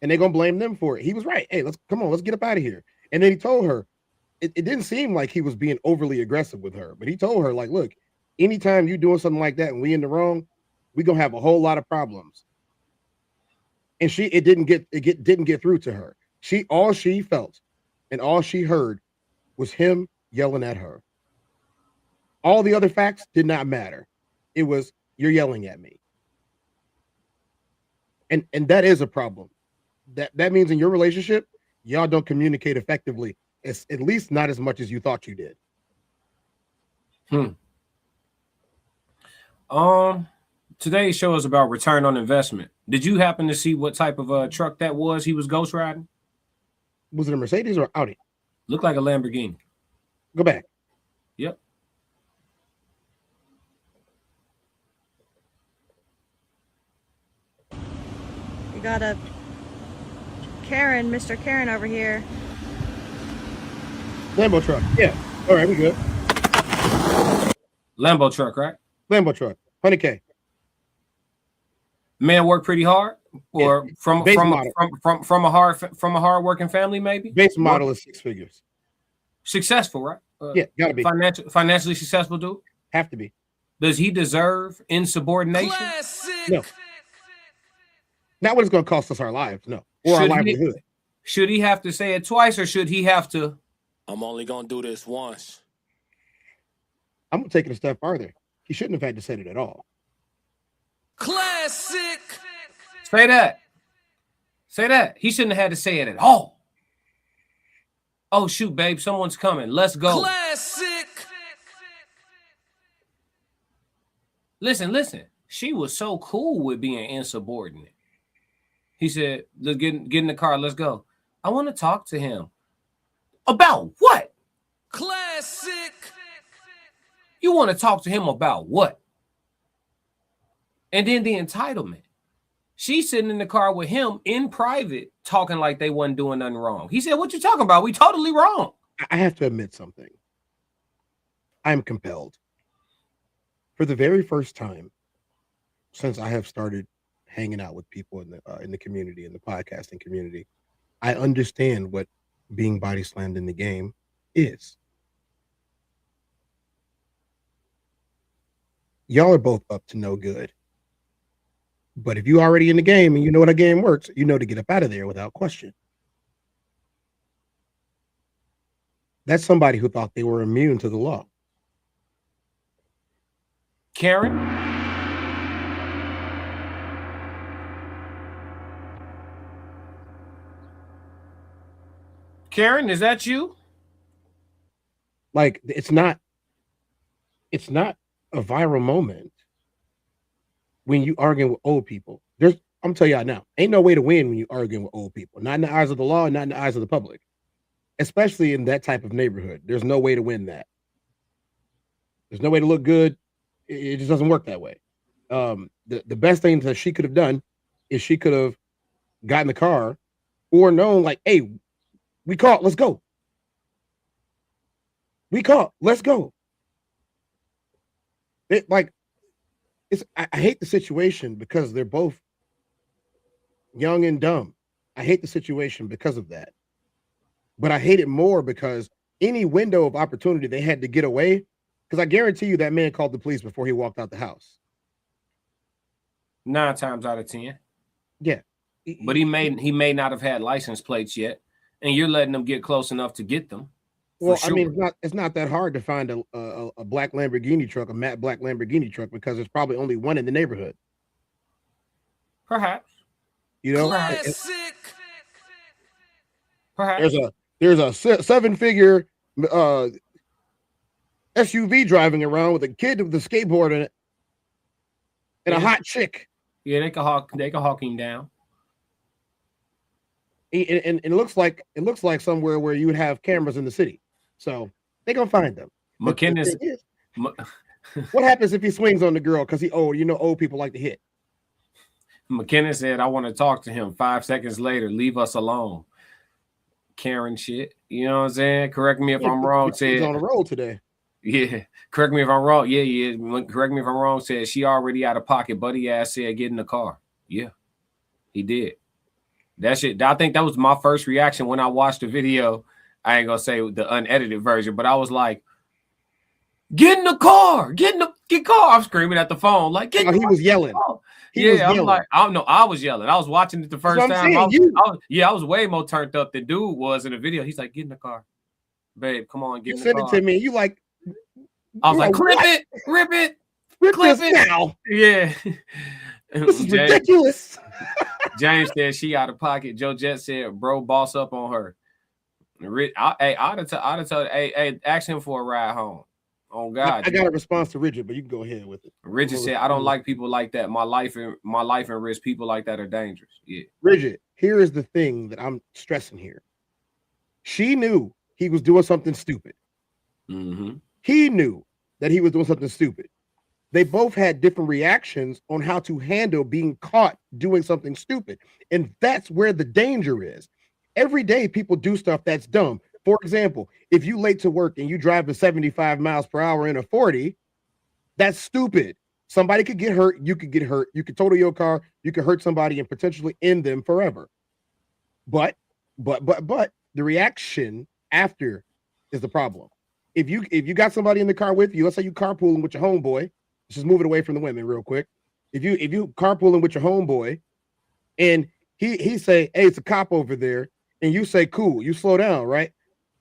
and they're going to blame them for it. He was right. Hey, let's get up out of here. And then he told her, it didn't seem like he was being overly aggressive with her, but he told her like, look, anytime you doing something like that and we in the wrong, we going to have a whole lot of problems. And it didn't get through to her. All she felt and all she heard was him yelling at her. All the other facts did not matter. It was, you're yelling at me. And that is a problem. That means in your relationship, y'all don't communicate effectively, at least not as much as you thought you did. Today's show is about return on investment. Did you happen to see what type of truck that was he was ghost riding? Was it a Mercedes or Audi? Looked like a Lamborghini. Go back. Yep. We got a Mr. Karen over here. Lambo truck. Yeah. All right, we good. Lambo truck, right? Lambo truck. 100K. Man worked pretty hard, or yeah. from a hard working family, maybe. Base model is 6 figures. Successful, right? Yeah, gotta be financially successful, dude. Have to be. Does he deserve insubordination? Classic. No. Not what it's going to cost us our lives. No, or our livelihood. Should he have to say it twice, or should he have to? I'm only gonna do this once. I'm gonna take it a step farther. He shouldn't have had to say it at all. Classic. Say that. He shouldn't have had to say it at all. Oh shoot, babe, someone's coming. Let's go. Classic. Listen. She was so cool with being insubordinate. He said, "Let's get in the car. Let's go. I want to talk to him about what? Classic. You want to talk to him about what? And then the entitlement. She's sitting in the car with him in private, talking like they wasn't doing nothing wrong. He said, "What you talking about? We totally wrong." I have to admit something. I'm compelled. for the very first time since I have started hanging out with people in the community, in the podcasting community, I understand what being body slammed in the game is. Y'all are both up to no good. But if you already in the game and you know what a game works, you know to get up out of there without question. That's somebody who thought they were immune to the law. Karen? Karen, is that you? Like, it's not a viral moment when you arguing with old people. I'm telling y'all now, ain't no way to win when you arguing with old people. Not in the eyes of the law, not in the eyes of the public. Especially in that type of neighborhood. There's no way to win that. There's no way to look good. It just doesn't work that way. The best thing that she could have done is she could have gotten the car or known, like, hey, we caught, let's go. We caught, let's go. I hate the situation because they're both young and dumb. I hate the situation because of that. But I hate it more because any window of opportunity they had to get away, because I guarantee you that man called the police before he walked out the house. 9 times out of 10. Yeah. But he may not have had license plates yet, and you're letting them get close enough to get them. Well, sure. I mean, it's not that hard to find a black Lamborghini truck, a matte black Lamborghini truck, because there's probably only one in the neighborhood. Perhaps. You know, Classic. Perhaps. There's a 7-figure SUV driving around with a kid with a skateboard in it and a hot chick. Yeah, they can hawk him down. And it looks like somewhere where you would have cameras in the city, so they're gonna find them. McKinnis. What happens if he swings on the girl because old people like to hit? McKinnon said, "I want to talk to him." 5 seconds later, leave us alone. Karen shit. You know what I'm saying? Correct me if I'm wrong. He's on the road today. Yeah. Correct me if I'm wrong. Yeah. Correct me if I'm wrong. Said she already out of pocket. Buddy ass said, get in the car. Yeah, he did. That shit. I think that was my first reaction when I watched the video. I ain't gonna say the unedited version, but I was like, get in the car. Get car. I'm screaming at the phone. Like, he was yelling. I'm like, I don't know. I was yelling. I was watching it the first time. I was way more turned up than dude was in the video. He's like, get in the car. Babe, come on, get in the car. Send it to me. You like, I was like, rip it, clip it now. Yeah. This is ridiculous. James said she out of pocket. Joe Jet said, bro, boss up on her. I'd have told, hey, ask him for a ride home. Oh God, I got a response to Rigid, but you can go ahead with it. Rigid said, I don't like people like that. My life and risk. People like that are dangerous. Yeah. Rigid, here is the thing that I'm stressing here. She knew he was doing something stupid. Mm-hmm. He knew that he was doing something stupid. They both had different reactions on how to handle being caught doing something stupid. And that's where the danger is. Every day people do stuff that's dumb. For example, if you late to work and you drive to 75 miles per hour in a 40, that's stupid. Somebody could get hurt. You could get hurt. You could total your car. You could hurt somebody and potentially end them forever. But the reaction after is the problem. If you got somebody in the car with you, let's say you carpooling with your homeboy. Let's just move it away from the women real quick. If you carpooling with your homeboy and he say, hey, it's a cop over there, and you say, cool, you slow down, right?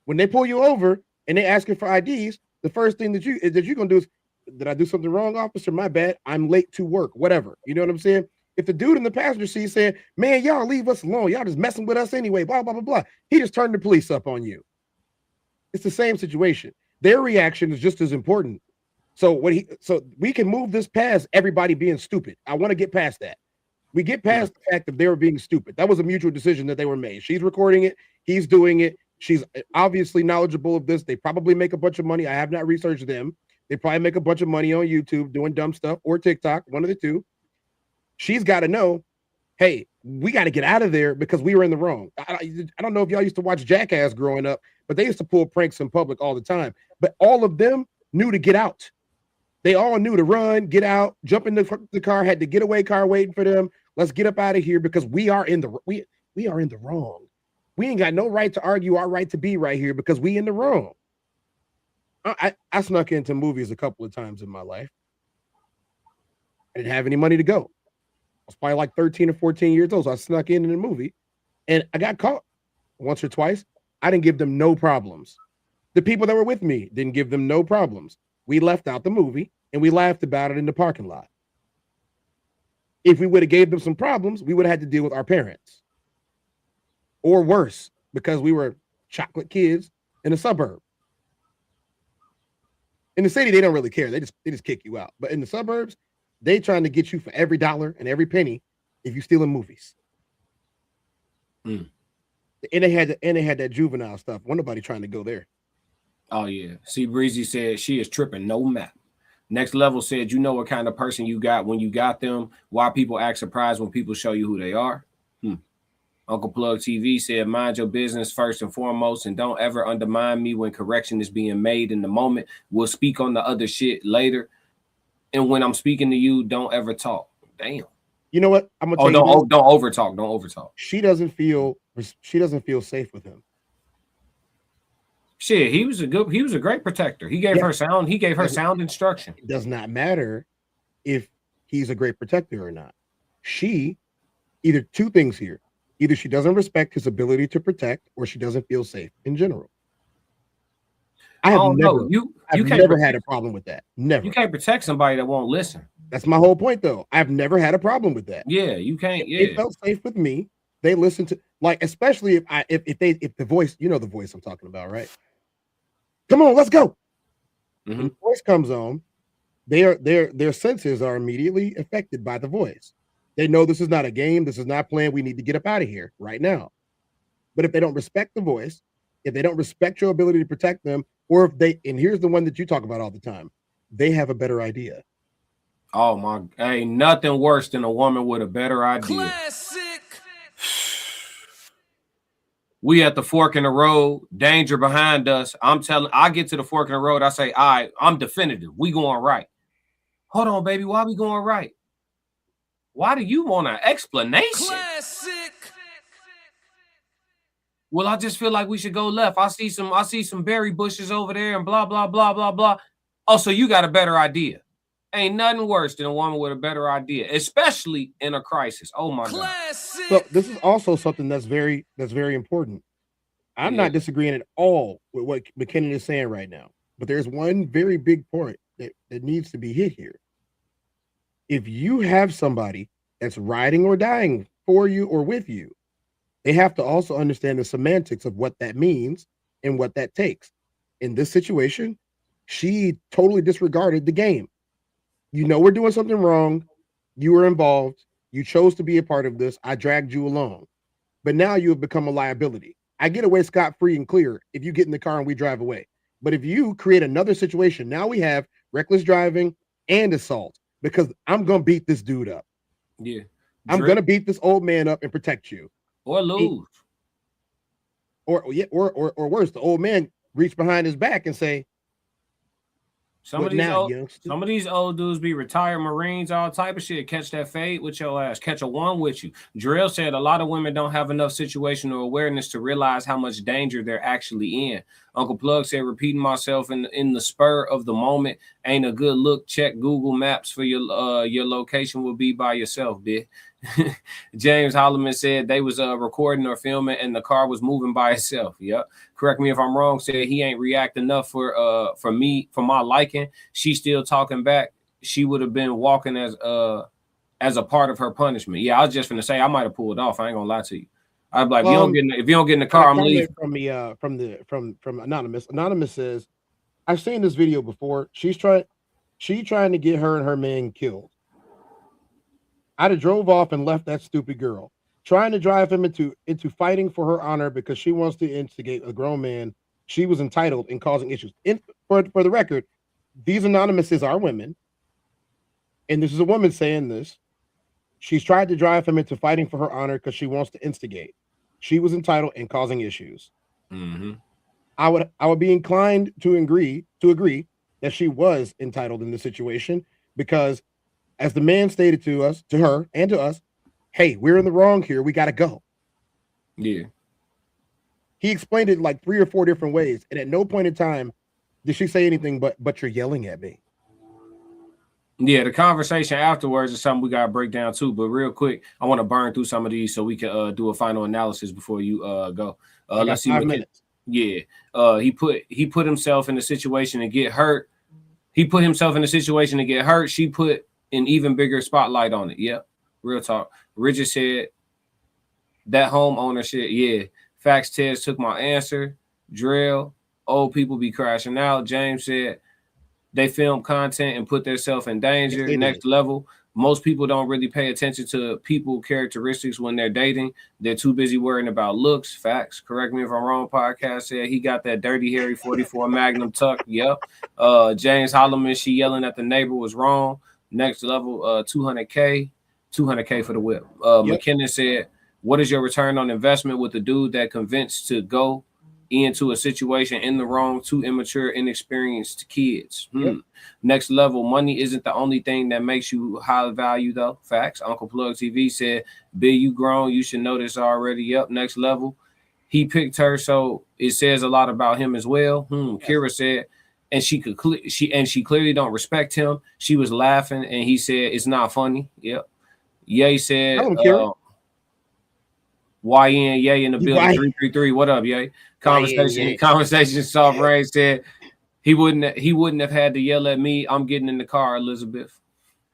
When they pull you over and they asking for IDs, the first thing that you're gonna do is, did I do something wrong, officer? My bad. I'm late to work. Whatever. You know what I'm saying? If the dude in the passenger seat saying, man, y'all leave us alone. Y'all just messing with us anyway, blah, blah, blah, blah. He just turned the police up on you. It's the same situation. Their reaction is just as important. So we can move this past everybody being stupid. I want to get past that. We get past the fact that they were being stupid. That was a mutual decision that they were made. She's recording it. He's doing it. She's obviously knowledgeable of this. They probably make a bunch of money. I have not researched them. They probably make a bunch of money on YouTube doing dumb stuff or TikTok, one of the two. She's got to know, hey, we got to get out of there because we were in the wrong. I don't know if y'all used to watch Jackass growing up, but they used to pull pranks in public all the time. But all of them knew to get out. They all knew to run, get out, jump in the car, had the getaway car waiting for them. Let's get up out of here because we are in the wrong. We ain't got no right to argue our right to be right here because we in the wrong. I snuck into movies a couple of times in my life. I didn't have any money to go. I was probably like 13 or 14 years old. So I snuck in the movie and I got caught once or twice. I didn't give them no problems. The people that were with me didn't give them no problems. We left out the movie and we laughed about it in the parking lot. If we would have gave them some problems, we would have had to deal with our parents. Or worse, because we were chocolate kids in a suburb. In the city, they don't really care. They just kick you out. But in the suburbs, they trying to get you for every dollar and every penny if you stealing movies. And they had that juvenile stuff. Wasn't nobody trying to go there. Oh yeah. See, Breezy said she is tripping, no map. Next Level said, you know what kind of person you got when you got them. Why people act surprised when people show you who they are. Uncle Plug TV said, mind your business first and foremost, and don't ever undermine me when correction is being made in the moment. We'll speak on the other shit later. And when I'm speaking to you, don't ever talk. Damn. You know what? I'm gonna tell you. Don't over talk. Don't over talk. She doesn't feel safe with him. Shit, he was a great protector. He gave her sound instruction. It does not matter if he's a great protector or not. She, either two things here. Either she doesn't respect his ability to protect or she doesn't feel safe in general. I have never had a problem with that. Never. You can't protect somebody that won't listen. That's my whole point, though. I've never had a problem with that. Yeah, you can't. Yeah, it felt safe with me. They listen to, like, especially if the voice, you know the voice I'm talking about, right? Come on, let's go. When the voice comes on, their senses are immediately affected by the voice. They know this is not a game. This is not playing. We need to get up out of here right now. But if they don't respect the voice, if they don't respect your ability to protect them, or if they, and here's the one that you talk about all the time, they have a better idea. Oh my, ain't nothing worse than a woman with a better idea. Classic. We at the fork in the road, danger behind us. I get to the fork in the road. I say, all right, I'm definitive. We going right. Hold on, baby. Why we going right? Why do you want an explanation? Classic. Well, I just feel like we should go left. I see some berry bushes over there and blah, blah, blah, blah, blah. Oh, so you got a better idea. Ain't nothing worse than a woman with a better idea, especially in a crisis. Oh my God. So this is also something that's very important. I'm not disagreeing at all with what McKinnon is saying right now, but there's one very big point that needs to be hit here. If you have somebody that's riding or dying for you or with you, they have to also understand the semantics of what that means and what that takes. In this situation, she totally disregarded the game. You know we're doing something wrong. You were involved. You chose to be a part of this. I dragged you along. But now you have become a liability. I get away scot-free and clear if you get in the car and we drive away. But if you create another situation, now we have reckless driving and assault because I'm going to beat this dude up. Yeah. I'm going to beat this old man up and protect you. Or lose. Or worse, the old man reach behind his back and say, Some of these old dudes be retired Marines, all type of shit. Catch that fade with your ass. Catch a one with you. Drill said a lot of women don't have enough situational awareness to realize how much danger they're actually in. Uncle Plug said, repeating myself in the spur of the moment ain't a good look. Check Google Maps for your location will be by yourself, bitch. James Holloman said they was recording or filming and the car was moving by itself. Yep. Correct me if I'm wrong. Said he ain't react enough for my liking. She still talking back. She would have been walking as a part of her punishment. Yeah, I was just gonna say I might have pulled off. I ain't gonna lie to you. I'd be like, if you don't get in the car, I'm leaving. From Anonymous. Anonymous says, I've seen this video before. She trying to get her and her man killed. I'd have drove off and left that stupid girl, trying to drive him into fighting for her honor because she wants to instigate a grown man. She was entitled in causing issues. For the record, these anonymouses are women, and this is a woman saying this. She's tried to drive him into fighting for her honor because she wants to instigate. She was entitled and causing issues. Mm-hmm. I would be inclined to agree that she was entitled in this situation because, as the man stated to us, to her, and to us, hey, we're in the wrong here. We got to go. Yeah. He explained it like 3 or 4 different ways, and at no point in time did she say anything but you're yelling at me. Yeah, the conversation afterwards is something we gotta break down too. But real quick, I want to burn through some of these so we can do a final analysis before you go. Let's see. 5 minutes. Yeah. He put himself in a situation to get hurt. He put himself in a situation to get hurt. She put an even bigger spotlight on it. Yep. Real talk. Richard said that homeowner shit. Yeah. Facts. Tez took my answer. Drill. Old people be crashing out. James said they film content and put themselves in danger. Yes, Next level. Most people don't really pay attention to people characteristics when they're dating. They're too busy worrying about looks. Facts. Correct me if I'm wrong. Podcast said he got that Dirty Harry 44 Magnum tuck. Yep. James Holloman, she yelling at the neighbor was wrong. Next level, 200K for the whip. McKinnon said, what is your return on investment with the dude that convinced to go into a situation in the wrong, too immature, inexperienced kids? Next level, money isn't the only thing that makes you high value, though. Facts. Uncle Plug TV said, Bill, you grown. You should know this already. Yep. Next level. He picked her, so it says a lot about him as well. Kira said, and she clearly don't respect him. She was laughing, and he said it's not funny. Yep. Ye said, YN Ye in the building 333. What up, Ye? Conversation soft rain said he wouldn't have had to yell at me. I'm getting in the car, Elizabeth.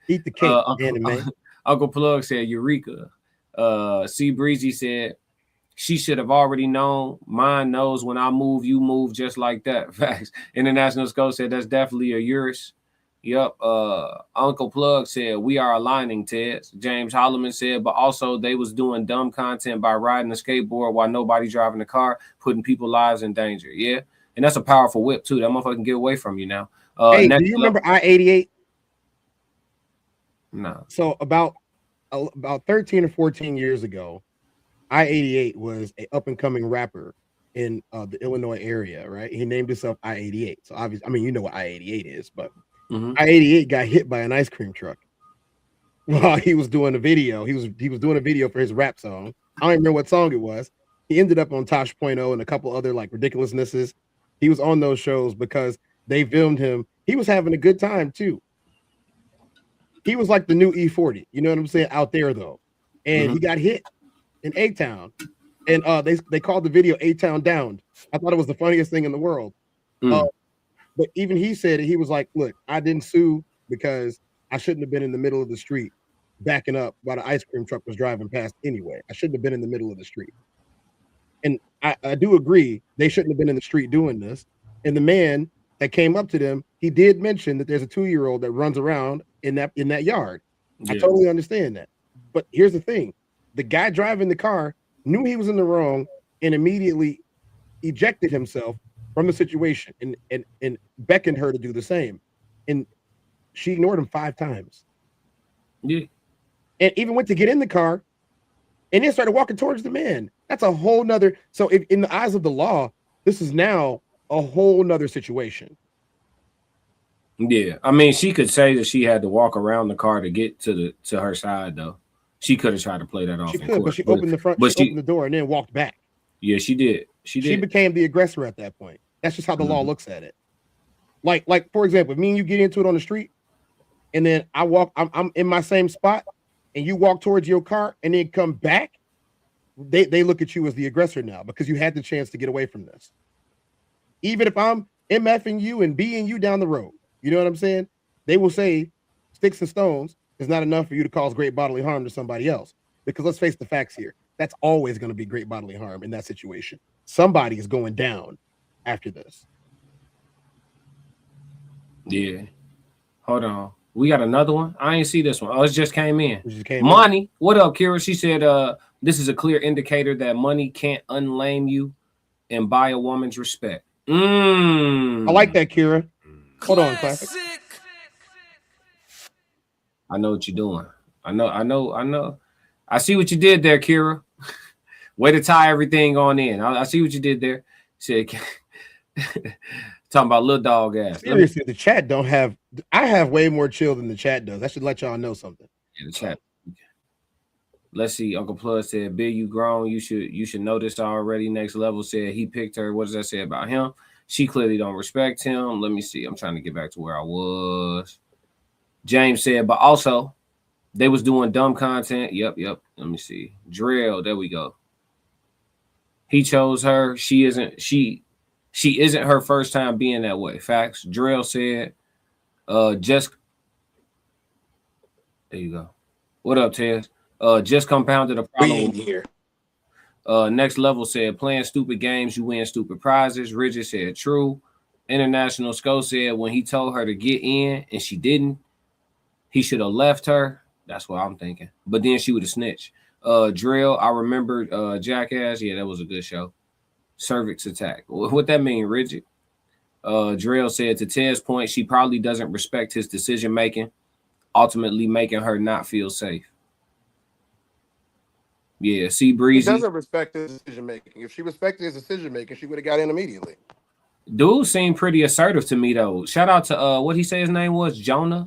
Eat the cake, Uncle Plug said Eureka. C Breezy said she should have already known. Mine knows when I move, you move just like that. Facts. International Scope said that's definitely a Urus. Yep. Uncle Plug said we are aligning, Ted. James Holloman said, but also they was doing dumb content by riding a skateboard while nobody driving the car, putting people's lives in danger. Yeah. And that's a powerful whip too. That motherfucker can get away from you now. Hey, do you remember I-88? No. So about 13 or 14 years ago, I-88 was an up-and-coming rapper in the Illinois area, right? He named himself I-88. So obviously, I mean, you know what I-88 is, but I-88 got hit by an ice cream truck while he was doing a video. He was doing a video for his rap song. I don't even remember what song it was. He ended up on Tosh.0 and a couple other like ridiculousnesses. He was on those shows because they filmed him. He was having a good time too. He was like the new E40, you know what I'm saying, out there though. And he got hit in A-Town. And they called the video A-Town Downed. I thought it was the funniest thing in the world. But even he said it, he was like, look, I didn't sue because I shouldn't have been in the middle of the street backing up while the ice cream truck was driving past anyway. I shouldn't have been in the middle of the street. And I do agree they shouldn't have been in the street doing this. And the man that came up to them, he did mention that there's a 2-year-old that runs around in that yard. Yeah. I totally understand that. But here's the thing. The guy driving the car knew he was in the wrong and immediately ejected himself from the situation and beckoned her to do the same. And she ignored him 5 times. Yeah. And even went to get in the car and then started walking towards the man. That's a whole nother. So if, in the eyes of the law, this is now a whole nother situation. Yeah. I mean, she could say that she had to walk around the car to get to her side, though. She could have tried to play that off. She could, but she opened the front, she opened the door and then walked back. Yeah, she did. She became the aggressor at that point. That's just how the law looks at it. Like for example, if me and you get into it on the street, and then I'm in my same spot, and you walk towards your car and then come back, they look at you as the aggressor now because you had the chance to get away from this. Even if I'm MFing you and being you down the road, you know what I'm saying? They will say sticks and stones is not enough for you to cause great bodily harm to somebody else. Because let's face the facts here. That's always going to be great bodily harm in that situation. Somebody is going down after this. Yeah. Hold on. We got another one. I ain't see this one. Oh, it just came in. Money. What up, Kira? She said, this is a clear indicator that money can't unlame you and buy a woman's respect. I like that, Kira. Hold on, Classic. I know what you're doing. I know. I see what you did there, Kira. Way to tie everything on in. I see what you did there. Said Talking about little dog ass. Seriously, the chat don't have. I have way more chill than the chat does. I should let y'all know something. Yeah, the chat. Let's see. Uncle Plus said, "Bill, you grown. You should know this already." Next Level said he picked her. What does that say about him? She clearly don't respect him. Let me see. I'm trying to get back to where I was. James said, but also they was doing dumb content. Yep. Let me see. Drill. There we go. He chose her. She isn't her first time being that way. Facts. Drill said, just there you go. What up, Tez? Just compounded a problem here. Next Level said, playing stupid games, you win stupid prizes. Rigid said, true. International Sco said, when he told her to get in and she didn't, he should have left her. That's what I'm thinking. But then she would have snitched. Drill, I remember Jackass. Yeah, that was a good show. Cervix attack. What that mean, Rigid? Drill said, to Ted's point, she probably doesn't respect his decision making, ultimately making her not feel safe. Yeah, see, Breezy. He doesn't respect his decision making. If she respected his decision making, she would have got in immediately. Dude seemed pretty assertive to me though. Shout out to what he said his name was, Jonah,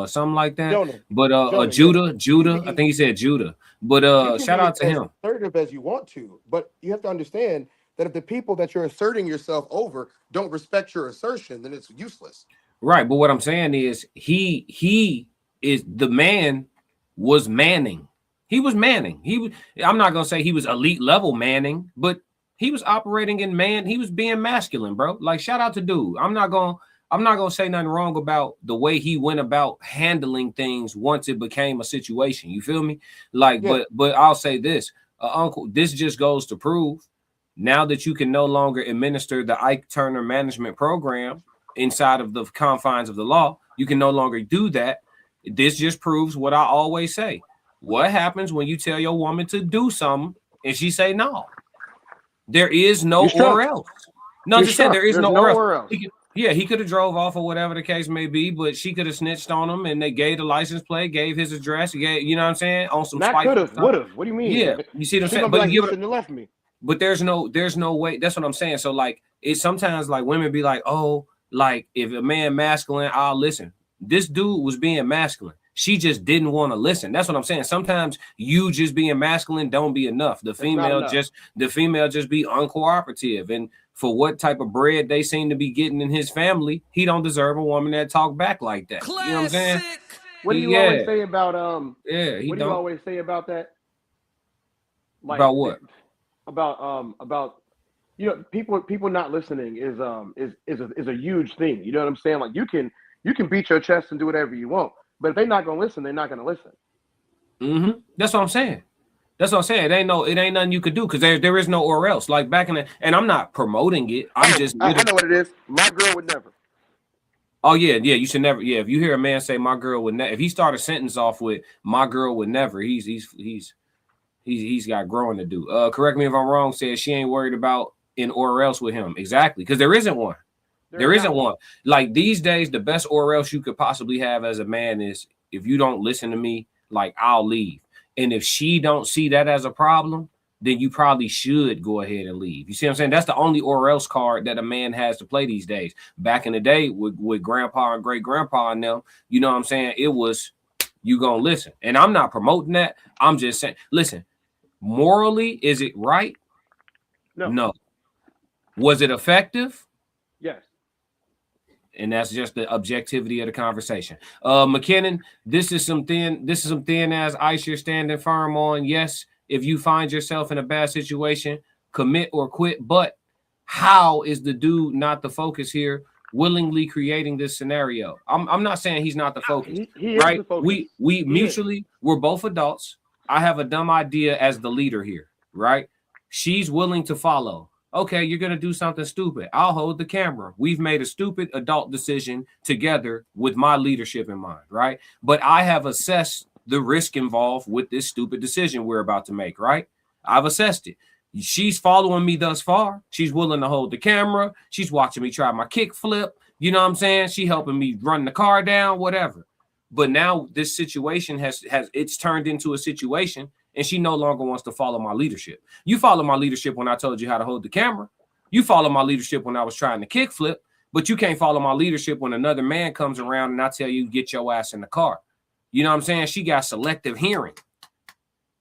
something like that. Jonah. But Judah. I think he said Judah. But shout out to him. Assertive as you want to, but you have to understand that if the people that you're asserting yourself over don't respect your assertion, then it's useless. Right, but what I'm saying is he is the man was Manning. He was Manning. I'm not gonna say he was elite level Manning, but he was operating in man. He was being masculine, bro. Like, shout out to dude. I'm not gonna say nothing wrong about the way he went about handling things once it became a situation. You feel me? Like, yeah. But I'll say this, Uncle. This just goes to prove now that you can no longer administer the Ike Turner management program inside of the confines of the law. You can no longer do that. This just proves what I always say. What happens when you tell your woman to do something and she say no? There is no or else. No, I'm just saying there is no or else. He could have drove off or whatever the case may be, but she could have snitched on him and they gave the license plate, gave his address, you know what I'm saying? On some spike. Could have, would have. What do you mean? Yeah, you see what I'm saying? But you shouldn't have left me. But there's no way. That's what I'm saying. So like, it's sometimes like women be like, oh, like if a man masculine, I'll listen. This dude was being masculine. She just didn't want to listen. That's what I'm saying. Sometimes you just being masculine don't be enough. The female just be uncooperative. And for what type of bread they seem to be getting in his family, he don't deserve a woman that talk back like that. Classic. You know what I'm saying? What do you always say about what do you always say about that? Like, about what? About people not listening is a huge thing. You know what I'm saying? Like you can beat your chest and do whatever you want. But if they're not gonna listen, they're not gonna listen. Mm-hmm. That's what I'm saying. It ain't nothing you could do because there is no or else. Like back in the, and I'm not promoting it. I know what it is. My girl would never. Oh yeah, you should never. Yeah, if you hear a man say my girl would never, if he start a sentence off with my girl would never, he's got growing to do. Correct me if I'm wrong. Says she ain't worried about an or else with him. Exactly, because there isn't one. There isn't one. Like these days, the best or else you could possibly have as a man is if you don't listen to me, like I'll leave. And if she don't see that as a problem, then you probably should go ahead and leave. You see what I'm saying? That's the only or else card that a man has to play these days. Back in the day with grandpa and great grandpa and them, you know what I'm saying? It was you gonna listen. And I'm not promoting that. I'm just saying, listen, morally, is it right? No. Was it effective? Yes. And that's just the objectivity of the conversation. McKinnon, this is some thin as ice you're standing firm on. Yes, if you find yourself in a bad situation, commit or quit. But how is the dude not the focus here, willingly creating this scenario? I'm not saying he's not the focus, he right? Is the focus. We mutually, we're both adults. I have a dumb idea as the leader here, right? She's willing to follow. Okay, you're going to do something stupid. I'll hold the camera. We've made a stupid adult decision together with my leadership in mind, right? But I have assessed the risk involved with this stupid decision we're about to make, right? I've assessed it. She's following me thus far. She's willing to hold the camera. She's watching me try my kick flip. You know what I'm saying? She helping me run the car down, whatever. But now this situation has it's turned into a situation and she no longer wants to follow my leadership. You follow my leadership when I told you how to hold the camera. You follow my leadership when I was trying to kickflip, but you can't follow my leadership when another man comes around and I tell you, get your ass in the car. You know what I'm saying? She got selective hearing.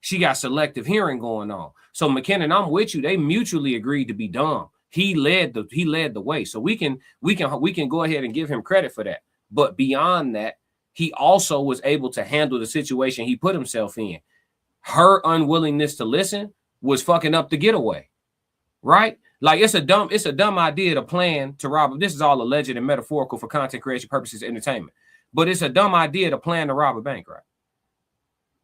She got selective hearing going on. So McKinnon, I'm with you. They mutually agreed to be dumb. He led the way. So we can go ahead and give him credit for that. But beyond that, he also was able to handle the situation he put himself in. Her unwillingness to listen was fucking up the getaway. Right? Like it's a dumb idea to plan to rob. This is all alleged and metaphorical for content creation purposes, entertainment. But it's a dumb idea to plan to rob a bank, right?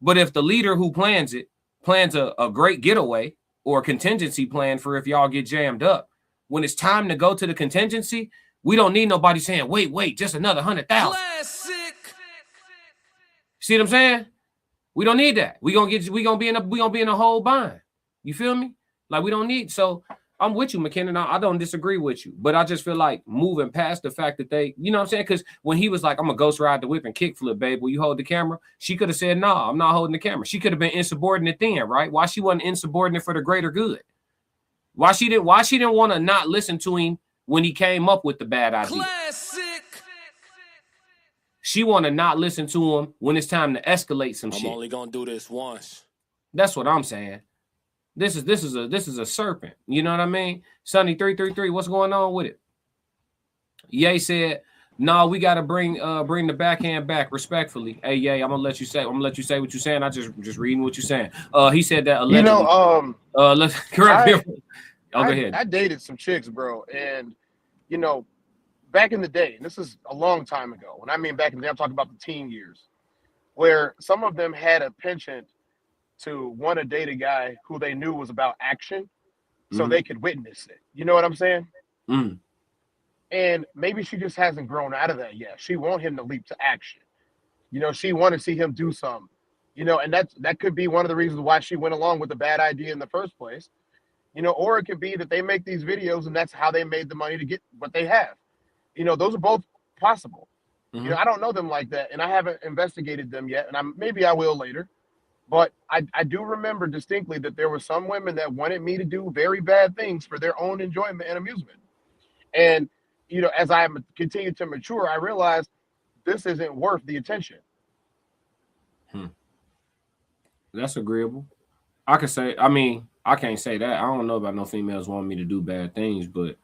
But if the leader who plans it plans a great getaway or a contingency plan for if y'all get jammed up, when it's time to go to the contingency, we don't need nobody saying, wait, just another 100,000. Classic. See what I'm saying? We don't need that. We gonna be in a whole bind. You feel me? Like we don't need. So I'm with you, McKinnon. I don't disagree with you, but I just feel like moving past the fact that they, you know what I'm saying? Because when he was like, I'm gonna ghost ride the whip and kickflip, babe, will you hold the camera? She could have said, no, I'm not holding the camera. She could have been insubordinate then, right? Why she wasn't insubordinate for the greater good? Why she didn't want to not listen to him when he came up with the bad idea? Classic. She want to not listen to him when it's time to escalate some shit. I'm only gonna do this once. That's what I'm saying. This is a serpent. You know what I mean? Sonny 333, what's going on with it? Ye said, no, we gotta bring the backhand back respectfully. Hey, Ye, I'm gonna let you say what you're saying. I just reading what you're saying. He said that allegedly. Let's correct me. Go ahead. I dated some chicks, bro, and back in the day, and this is a long time ago. When I mean back in the day, I'm talking about the teen years, where some of them had a penchant to want to date a guy who they knew was about action so they could witness it. You know what I'm saying? Mm. And maybe she just hasn't grown out of that yet. She want him to leap to action. She want to see him do something. And that could be one of the reasons why she went along with the bad idea in the first place. Or it could be that they make these videos and that's how they made the money to get what they have. Those are both possible. Mm-hmm. I don't know them like that, and I haven't investigated them yet, and maybe I will later. But I do remember distinctly that there were some women that wanted me to do very bad things for their own enjoyment and amusement. And, as I continue to mature, I realized this isn't worth the attention. That's agreeable. I can't say that. I don't know about no females wanting me to do bad things, but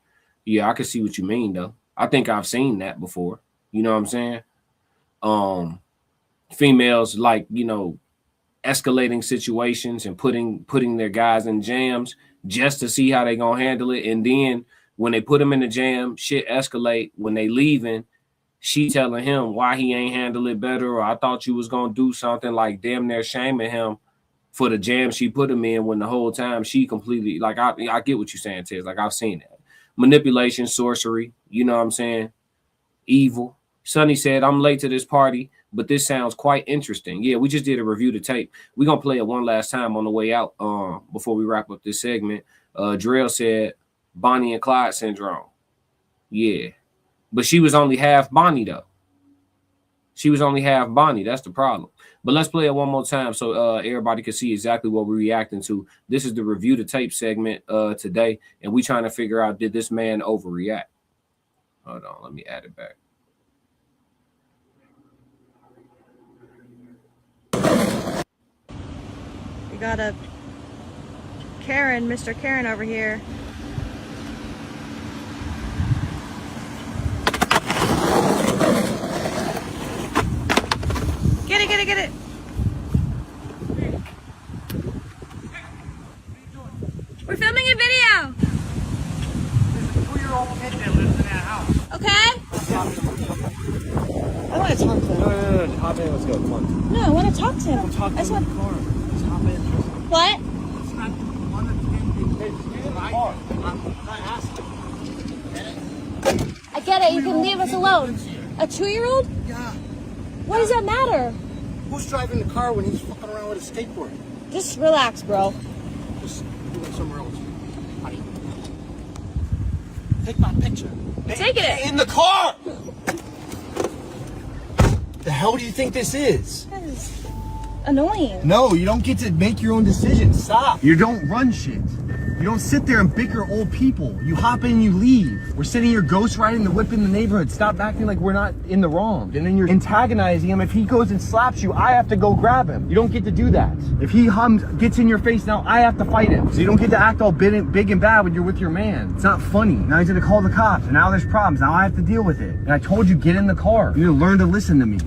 yeah, I can see what you mean, though. I think I've seen that before. You know what I'm saying? Females like, escalating situations and putting their guys in jams just to see how they gonna handle it. And then when they put them in the jam, shit escalate. When they leaving, she telling him why he ain't handle it better, or I thought you was gonna do something, like damn near shaming him for the jam she put him in, when the whole time she completely, like, I get what you're saying, Tez. Like, I've seen that. Manipulation, sorcery, you know what I'm saying? Evil. Sonny said, I'm late to this party, but this sounds quite interesting. Yeah, we just did a review the tape. We're going to play it one last time on the way out before we wrap up this segment. Drell said, Bonnie and Clyde syndrome. Yeah. But she was only half Bonnie, though. She was only half Bonnie. That's the problem. But let's play it one more time so everybody can see exactly what we're reacting to. This is the review the tape segment today, and we trying to figure out, did this man overreact? Hold on, let me add it back. We got a Mr. Karen over here. Get it. We're filming a video. There's a 2-year-old kid that lives in that house. Okay? I want to talk to him. No. Hop in, let's go. Come on. No, I want to talk to him. We'll talk to him in the car. Let's hop in. What? It's not one of the kids. Get in the car. I'm not asking. I get it. You can leave us alone. A 2-year-old? Yeah. What does that matter? Who's driving the car when he's fucking around with a skateboard? Just relax, bro. Just do it somewhere else. Honey. Take my picture. Taking it. In the car! The hell do you think this is? That is annoying. No, you don't get to make your own decisions. Stop. You don't run shit. You don't sit there and bicker old people. You hop in and you leave. We're sitting here ghost riding the whip in the neighborhood. Stop acting like we're not in the wrong. And then you're antagonizing him. If he goes and slaps you, I have to go grab him. You don't get to do that. If he gets in your face now, I have to fight him. So you don't get to act all big and bad when you're with your man. It's not funny. Now he's gonna call the cops, and now there's problems. Now I have to deal with it. And I told you, get in the car. You need to learn to listen to me.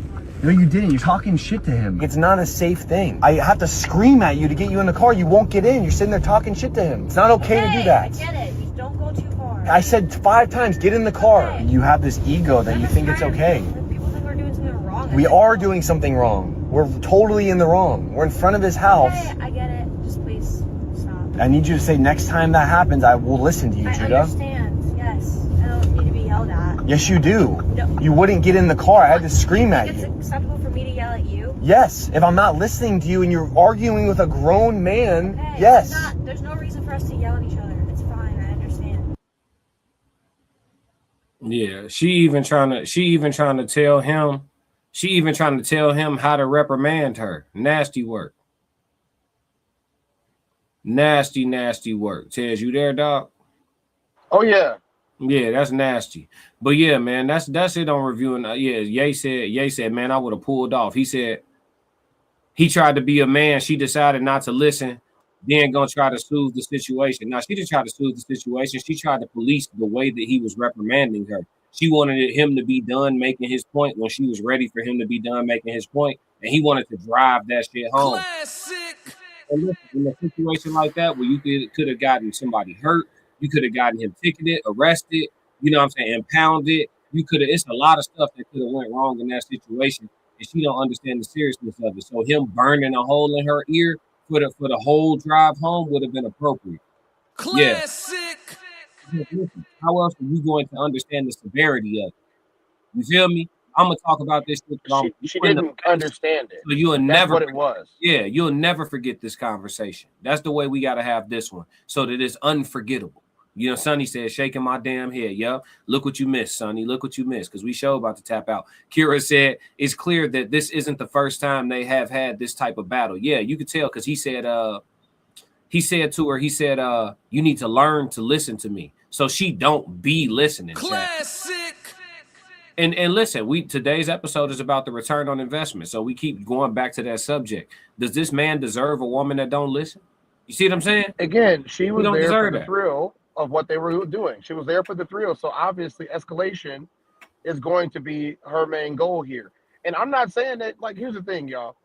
No, you didn't. You're talking shit to him. It's not a safe thing. I have to scream at you to get you in the car. You won't get in. You're sitting there talking shit to him. It's not okay to do that. I get it. Just don't go too far. I said 5 times, get in the car. Okay. You have this ego that you think it's okay. People think we're doing something wrong. We are doing something wrong. We're totally in the wrong. We're in front of his house. I get it. Just please stop. I need you to say, next time that happens, I will listen to you, Judah. I understand. Yes. I don't need to be yelled at. Yes, you do. No. You wouldn't get in the car. I had to scream at It's you. acceptable for me to yell at you? Yes. If I'm not listening to you and you're arguing with a grown man, Okay. yes. There's no reason for us to yell at each other. It's fine. I understand. Yeah, she even trying to tell him how to reprimand her. Nasty work. Nasty work. Tez, you there, dog? Oh yeah. Yeah, that's nasty. But yeah, man, that's it on reviewing. Yeah, Ye said, man, I would have pulled off. He said he tried to be a man. She decided not to listen. Then gonna try to soothe the situation. Now, she didn't try to soothe the situation. She tried to police the way that he was reprimanding her. She wanted him to be done making his point when she was ready for him to be done making his point, and he wanted to drive that shit home. Classic. And listen, in a situation like that where you could have gotten somebody hurt, you could have gotten him ticketed, arrested, you know what I'm saying, impounded. It's a lot of stuff that could have went wrong in that situation, and she don't understand the seriousness of it. So him burning a hole in her ear for the whole drive home would have been appropriate. Classic. Yeah. Listen, how else are you going to understand the severity of it? You feel me? I'm gonna talk about this shit. She didn't understand it. So you'll That's never what it was. Yeah, you'll never forget this conversation. That's the way we gotta have this one, so that it's unforgettable. You know, Sonny said, shaking my damn head. Yup. Look what you missed, Sonny. Look what you missed. Because we show about to tap out. Kira said, it's clear that this isn't the first time they have had this type of battle. Yeah, you could tell because he said to her, you need to learn to listen to me. So she don't be listening. Classic. And listen, today's episode is about the return on investment. So we keep going back to that subject. Does this man deserve a woman that don't listen? You see what I'm saying? Again, she was there for the that. thrill of what they were doing. She was there for the thrill. So obviously escalation is going to be her main goal here. And I'm not saying that, like, here's the thing, y'all.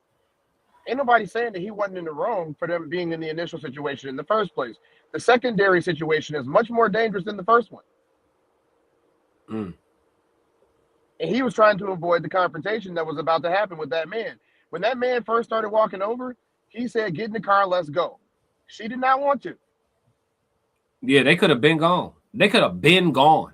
Ain't nobody saying that he wasn't in the wrong for them being in the initial situation in the first place. The secondary situation is much more dangerous than the first one. Mm. And he was trying to avoid the confrontation that was about to happen with that man. When that man first started walking over, he said, get in the car, let's go. She did not want to. Yeah, they could have been gone. They could have been gone.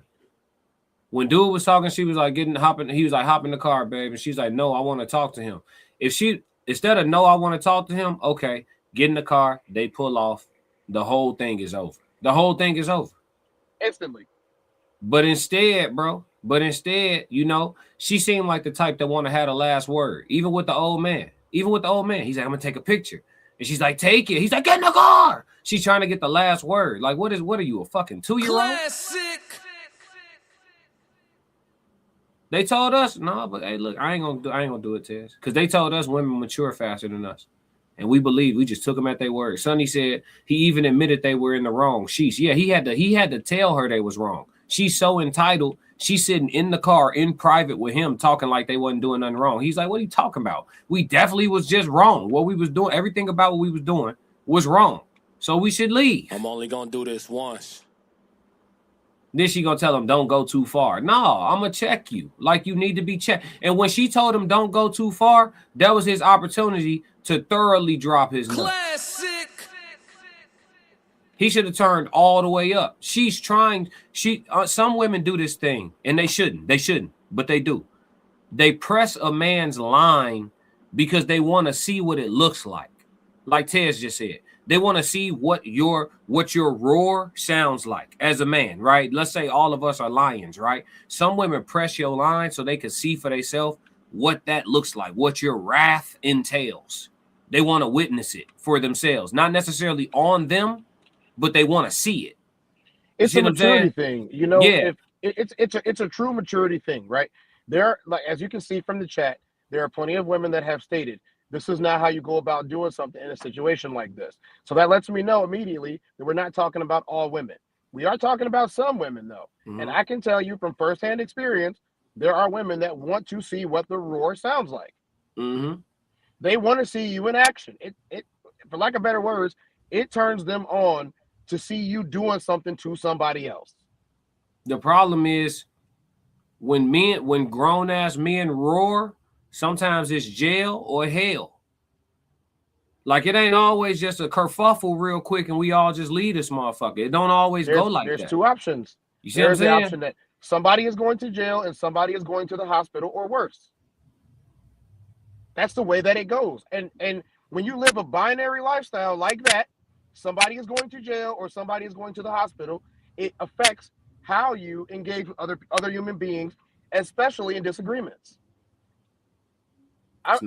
When dude was talking, she was like, he was like, hop in the car, babe. And she's like, no, I want to talk to him. Instead of no, I want to talk to him, okay, get in the car, they pull off, the whole thing is over. The whole thing is over. Instantly. But instead, you know, she seemed like the type that want to have the last word, even with the old man. He's like, I'm going to take a picture. And she's like, take it. He's like, get in the car. She's trying to get the last word. Like, what are you, a fucking 2-year-old? Classic. They told us, no, but hey, look, I ain't gonna do it, Tez. Because they told us women mature faster than us. And we just took them at their word. Sonny said he even admitted they were in the wrong. He had to tell her they was wrong. She's so entitled. She's sitting in the car in private with him talking like they wasn't doing nothing wrong. He's like, what are you talking about? We definitely was just wrong. What we was doing, everything about what we was doing was wrong. So we should leave. I'm only gonna do this once. Then she gonna tell him, don't go too far. No, I'm gonna check you like you need to be checked. And when she told him don't go too far, that was his opportunity to thoroughly drop his nuts. Classic. He should have turned all the way up. She's trying. Some women do this thing, and they shouldn't, but they do. They press a man's line because they want to see what it looks like. Like Tez just said, they want to see what your roar sounds like as a man, right? Let's say all of us are lions, right? Some women press your line so they can see for themselves what that looks like, what your wrath entails. They want to witness it for themselves, not necessarily on them, but they want to see it. It's a maturity thing, you know. Yeah. If it's a true maturity thing, right? There, like as you can see from the chat, there are plenty of women that have stated this is not how you go about doing something in a situation like this. So that lets me know immediately that we're not talking about all women. We are talking about some women, though, and I can tell you from firsthand experience, there are women that want to see what the roar sounds like. They want to see you in action. It, for lack of better words, it turns them on to see you doing something to somebody else. The problem is when grown ass men roar, sometimes it's jail or hell. Like it ain't always just a kerfuffle real quick and we all just leave this motherfucker. It don't always go like that. There's two options. You see what I'm There's the saying? option that somebody is going to jail and somebody is going to the hospital or worse. That's the way that it goes. And when you live a binary lifestyle like that, somebody is going to jail or somebody is going to the hospital, it affects how you engage with other human beings, especially in disagreements. I'm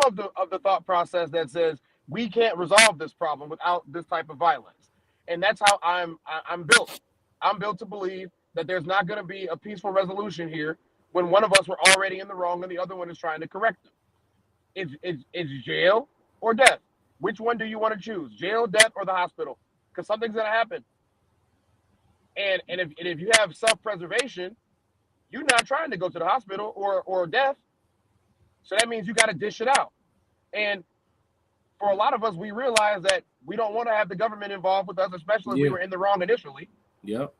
of the thought process that says we can't resolve this problem without this type of violence, and that's how I'm built. I'm built to believe that there's not going to be a peaceful resolution here when one of us were already in the wrong and the other one is trying to correct them. It's jail or death. Which one do you want to choose? Jail, death, or the hospital? Because something's going to happen. And if you have self-preservation, you're not trying to go to the hospital or death. So that means you got to dish it out. And for a lot of us, we realize that we don't want to have the government involved with us, especially if we were in the wrong initially. Yep.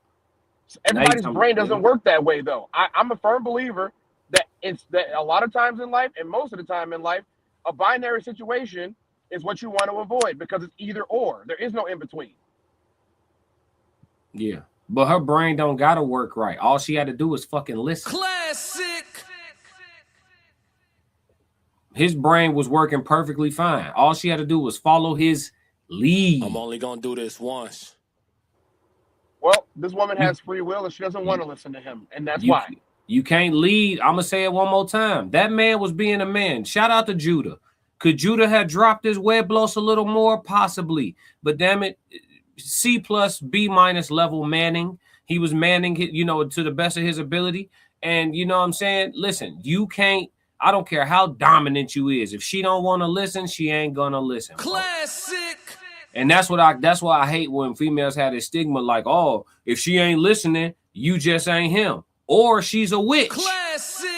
So everybody's brain doesn't work that way, though. I'm a firm believer that that a lot of times in life, and most of the time in life, a binary situation is what you want to avoid because it's either or. There is no in between. Yeah. But her brain don't gotta work right. All she had to do was fucking listen. Classic. His brain was working perfectly fine. All she had to do was follow his lead. I'm only gonna do this once. Well, this woman has free will and she doesn't want to listen to him, and that's why. You can't lead. I'm gonna say it one more time. That man was being a man. Shout out to Judah. Could Judah have dropped his Weblos a little more? Possibly. But damn it, C+, B- level manning. He was manning, you know, to the best of his ability. And you know what I'm saying? Listen, you can't, I don't care how dominant you is. If she don't want to listen, she ain't gonna listen. Classic. And that's why I hate when females have this stigma like, oh, if she ain't listening, you just ain't him. Or she's a witch. Classic.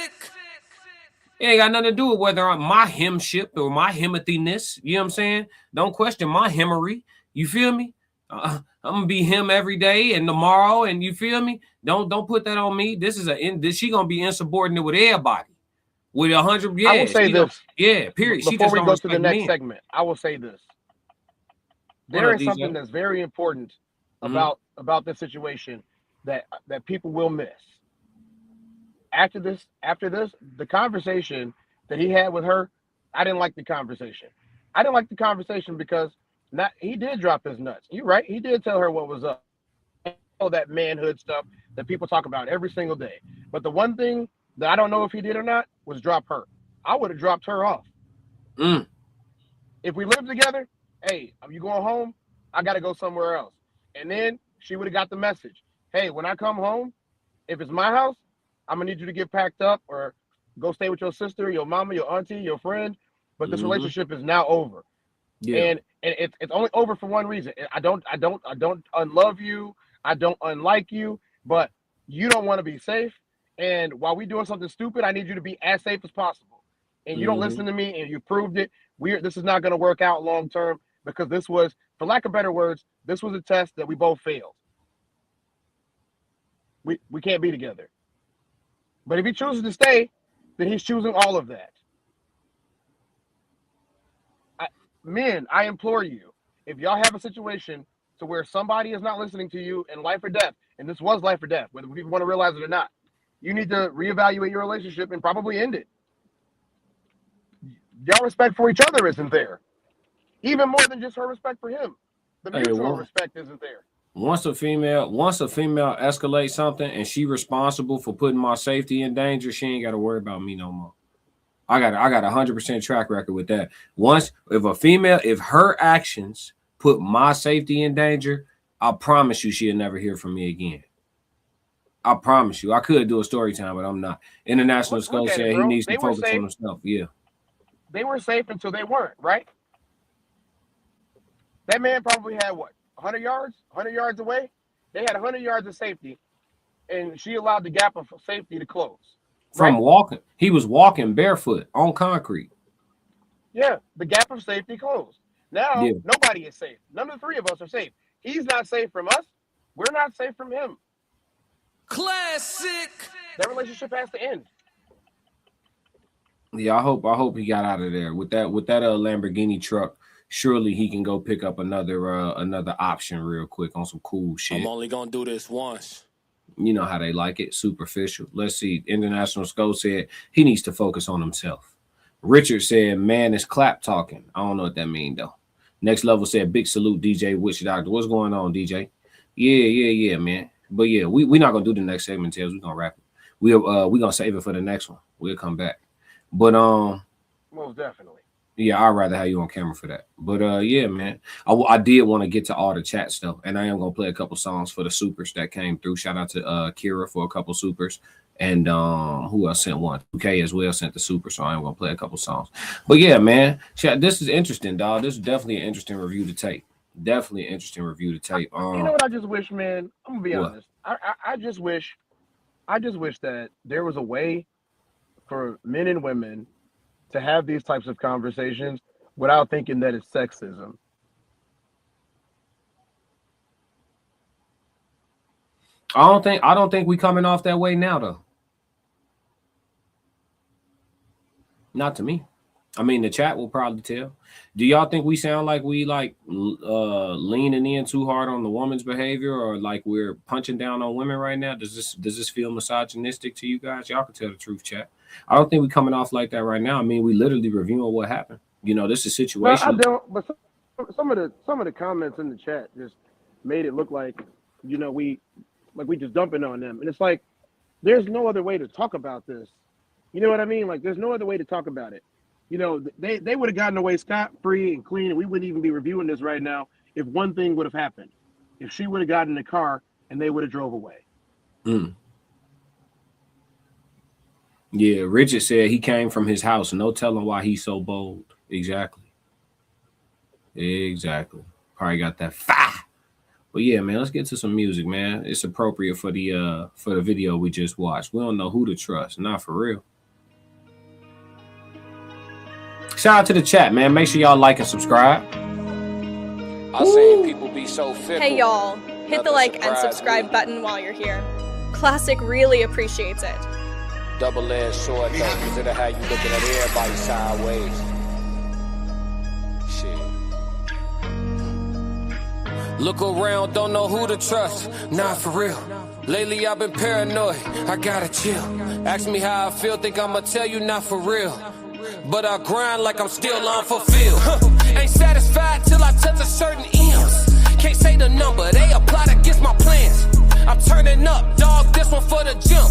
It ain't got nothing to do with whether I'm my himship or my himothiness. You know what I'm saying? Don't question my himmery. You feel me? I'm gonna be him every day and tomorrow, and you feel me? Don't put that on me. She gonna be insubordinate with everybody. With 100, yeah. I will say this. Period. Before we go to the next segment, I will say this. There is something that's very important about this situation that people will miss. After this, the conversation that he had with her, I didn't like the conversation. I didn't like the conversation because he did drop his nuts. You're right. He did tell her what was up. All that manhood stuff that people talk about every single day. But the one thing that I don't know if he did or not was drop her. I would have dropped her off. If we lived together, hey, are you going home? I got to go somewhere else. And then she would have got the message. Hey, when I come home, if it's my house, I'm going to need you to get packed up or go stay with your sister, your mama, your auntie, your friend. But this relationship is now over. Yeah. And it's only over for one reason. I don't unlove you. I don't unlike you, but you don't want to be safe. And while we're doing something stupid, I need you to be as safe as possible. And you don't listen to me and you proved it. This is not going to work out long term because this was, for lack of better words, this was a test that we both failed. We can't be together. But if he chooses to stay, then he's choosing all of that. Men, I implore you, if y'all have a situation to where somebody is not listening to you in life or death, and this was life or death, whether people want to realize it or not, you need to reevaluate your relationship and probably end it. Y'all respect for each other isn't there. Even more than just her respect for him. The mutual respect isn't there. Once a female escalates something and she responsible for putting my safety in danger, she ain't got to worry about me no more. I got 100% track record with that. If her actions put my safety in danger, I promise you she'll never hear from me again. I promise you. I could do a story time, but I'm not. International Skull said he needs to focus on himself. Yeah. They were safe until they weren't, right? That man probably had, what, 100 yards? 100 yards away? They had 100 yards of safety, and she allowed the gap of safety to close. From walking. He was walking barefoot on concrete. Yeah, the gap of safety closed. Now, nobody is safe. None of the three of us are safe. He's not safe from us. We're not safe from him. Classic. That relationship has to end. Yeah, I hope he got out of there with that Lamborghini truck. Surely he can go pick up another option real quick on some cool shit. I'm only gonna do this once. You know how they like it, superficial. Let's see. International Skull said he needs to focus on himself. Richard said, man is clap talking. I don't know what that means though. Next Level said, big salute, DJ Witch Doctor. What's going on, DJ? Yeah, man. But yeah, we're not gonna do the next segment, Tez. We're gonna wrap it. We're gonna save it for the next one. We'll come back. But most definitely. Yeah, I'd rather have you on camera for that. But yeah, man, I did want to get to all the chat stuff, and I am gonna play a couple songs for the supers that came through. Shout out to Kira for a couple supers, and who else sent one? 2K as well sent the super, so I am gonna play a couple songs. But yeah, man, chat, this is interesting, dog. This is definitely an interesting review to tape. Definitely an interesting review to tape. You know what I just wish, man? I'm gonna be honest. I just wish that there was a way for men and women to have these types of conversations without thinking that it's sexism. I don't think we coming off that way now though. Not to me. I mean, the chat will probably tell. Do y'all think we sound like we leaning in too hard on the woman's behavior, or like we're punching down on women right now? Does this feel misogynistic to you guys? Y'all can tell the truth, chat. I don't think we're coming off like that right now. I mean, we literally reviewing what happened. You know, this is a situation. Well, I don't, but some of the comments in the chat just made it look like, you know, we just dumping on them. And it's like, there's no other way to talk about this. You know what I mean? Like, there's no other way to talk about it. You know, they would have gotten away scot-free and clean, and we wouldn't even be reviewing this right now if one thing would have happened. If she would have gotten in the car and they would have drove away. Yeah, Richard said he came from his house. No telling why he's so bold. Exactly. Probably got that fire. But yeah, man, let's get to some music, man. It's appropriate for the video we just watched. We don't know who to trust. Not for real. Shout out to the chat, man. Make sure y'all like and subscribe. I've seen people be so fickle. Hey y'all, hit the like and subscribe button while you're here. Classic really appreciait's it. Double-edged sword though, cause it'll have you looking at everybody sideways. Shit. Look around, don't know who to trust. Nah, for real. Lately I've been paranoid, I gotta chill. Ask me how I feel, think I'ma tell you not for real. But I grind like I'm still unfulfilled. Ain't satisfied till I touch a certain ends. Can't say the number, they applied against my plans. I'm turning up, dog, this one for the gym.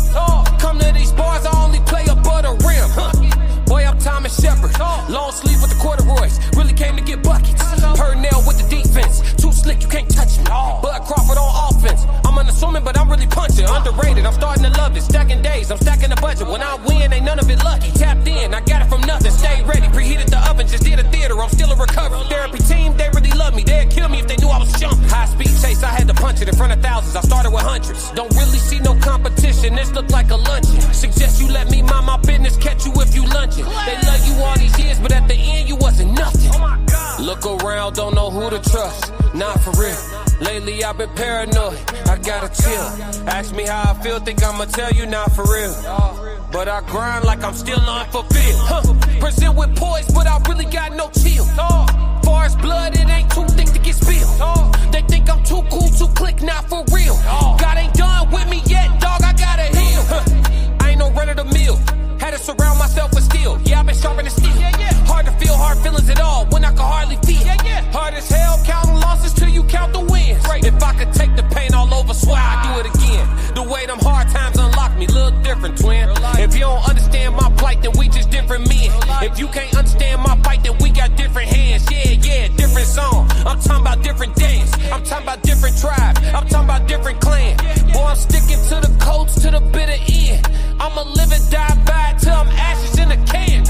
Come to these bars, I only play above the rim. Boy, I'm Thomas Shepard, long sleeve with the corduroys. Really came to get buckets. Purnell with the defense, too slick, you can't touch me. Bud Crawford on offense. I'm unassuming, but I'm really punching. Underrated, I'm starting to love it. Stacking days, I'm stacking the budget. When I win, ain't none of it lucky. Tapped in, I got it from nothing. Stay ready, preheated the oven, just did a theater. I'm still in recovery. Therapy team, they really love me. They'd kill me if they knew I was jumping. High speed chase, I had to punch it in front of thousands. I started with hundreds. Don't really see no competition, this look like a luncheon. Suggest you let me mind my business, catch you if you lunching. They love you all these years, but at the end you wasn't nothing. Look around, don't know who to trust. Not for real. Lately I've been paranoid, I gotta chill. Ask me how I feel, think I'ma tell you not for real. But I grind like I'm still unfulfilled. Present with poise, but I really got no chill. Far as blood, it ain't too thick to get spilled. They think I'm too cool to click, not for real. God ain't done with me yet, dog, I gotta heal. I ain't no run of the mill. Had to surround myself with steel. Yeah, I've been sharpening steel. Hard to feel hard feelings at all when I can hardly feel. Hard as hell, counting losses till you count the wins. If I could take the pain all over, swear I'd do it again. The way them hard times unlock me. me, little different, twin. If you don't understand my plight, then we just different men. If you can't understand my fight, then we got different hands. Yeah, different song. I'm talking about different days. I'm talking about different tribes. I'm talking about different clans. Boy, I'm sticking to the coats to the bitter end. I'ma live and die by it till I'm ashes in a can.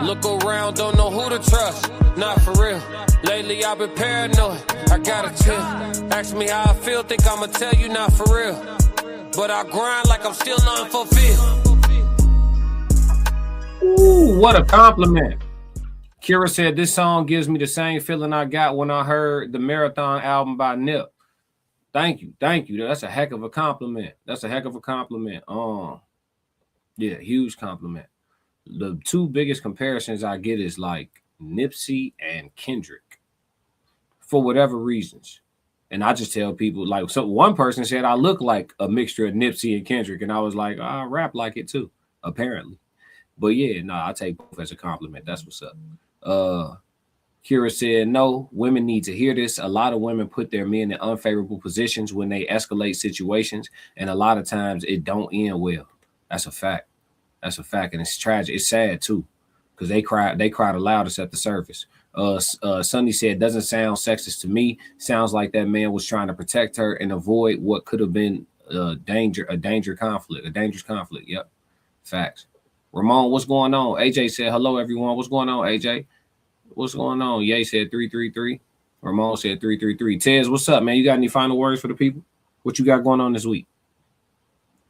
Look around, don't know who to trust. Not for real. Lately I've been paranoid. I gotta chill. Ask me how I feel, think I'ma tell you not for real. But I grind like I'm still unfulfilled. Ooh, what a compliment. Kira said this song gives me the same feeling I got when I heard the Marathon album by Nip. Thank you. That's a heck of a compliment. Yeah, huge compliment. The two biggest comparisons I get is like Nipsey and Kendrick for whatever reasons. And I just tell people, like, so one person said I look like a mixture of Nipsey and Kendrick, and I was like, I rap like it too, apparently. But yeah, I take both as a compliment. That's what's up. Kira said, no, women need to hear this. A lot of women put their men in unfavorable positions when they escalate situations, and a lot of times it don't end well. That's a fact. And it's tragic. It's sad too, because they cried the loudest at the surface. Sonny said, doesn't sound sexist to me. Sounds like that man was trying to protect her and avoid what could have been a dangerous conflict. Yep, facts. Ramon, what's going on? AJ said, hello, everyone. What's going on, AJ? What's going on? Ye said 333. Ramon said 333. Tez, what's up, man? You got any final words for the people? What you got going on this week?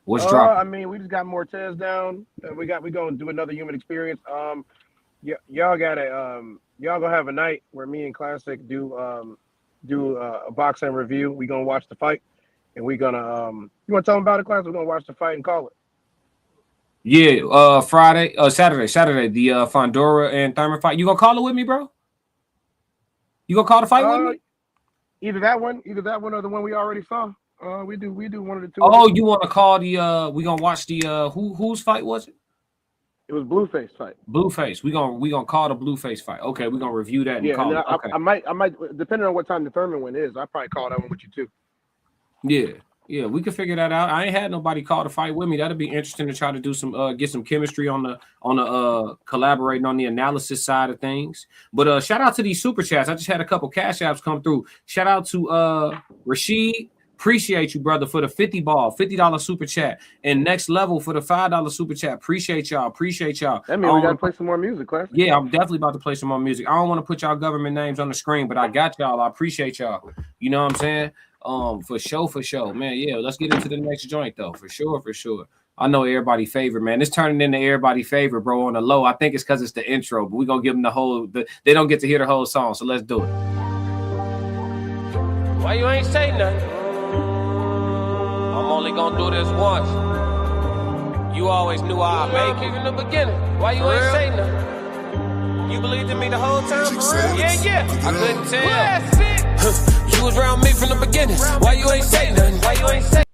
What's dropping? I mean, we just got more Tez down. We gonna do another human experience. Y'all gonna have a night where me and Classic do a boxing review. We gonna watch the fight, and we gonna you wanna tell them about it, Classic? We're gonna watch the fight and call it. Yeah, Saturday, the Fondora and Thurman fight. You gonna call it with me, bro? You gonna call the fight with me? Either that one or the one we already saw. We do one of the two. Oh, you want to call the? We gonna watch the whose fight was it? It was Blueface fight. Blueface. We gonna call the Blueface fight. Okay, we gonna review that and call it. Okay. I might depending on what time the Thurman one is. I probably call that one with you too. Yeah, we can figure that out. I ain't had nobody call the fight with me. That'd be interesting to try to do some get some chemistry on the collaborating on the analysis side of things. But shout out to these super chats. I just had a couple cash apps come through. Shout out to Rashid. Appreciate you, brother, for the $50 super chat, and Next Level for the $5 super chat. Appreciate y'all. That means we gotta play some more music, Class. Yeah, I'm definitely about to play some more music. I don't want to put y'all government names on the screen, but I got y'all. I appreciate y'all. You know what I'm saying? For sure, man. Yeah, let's get into the next joint though. For sure. I know everybody favorite, man. It's turning into everybody favorite, bro. On the low, I think it's because it's the intro, but we gonna give them the whole. They don't get to hear the whole song, so let's do it. Why you ain't say nothing? I'm only gonna do this once. You always knew I'd make it in the beginning. Why you ain't say nothing? You believed in me the whole time, for real? Yeah. I couldn't tell. You was around me from the beginning. Why you ain't say nothing?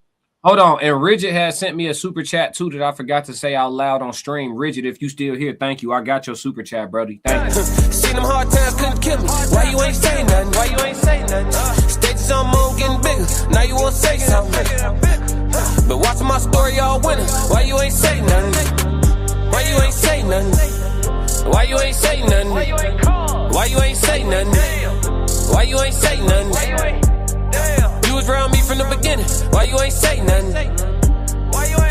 Hold on, and Rigid has sent me a super chat too that I forgot to say out loud on stream. Rigid, if you still here, thank you. I got your super chat, brody. Thank you. Seen them hard times couldn't kill me. Why you ain't say nothing? Stages on moon getting bigger. Now you wanna say something. But watching my story, all winners. Why you ain't say nothing? Why you ain't say nothing? Why you ain't say nothing? Why you ain't say nothing? Why you ain't say nothing? You was around me from the beginning. Why you ain't say nothing?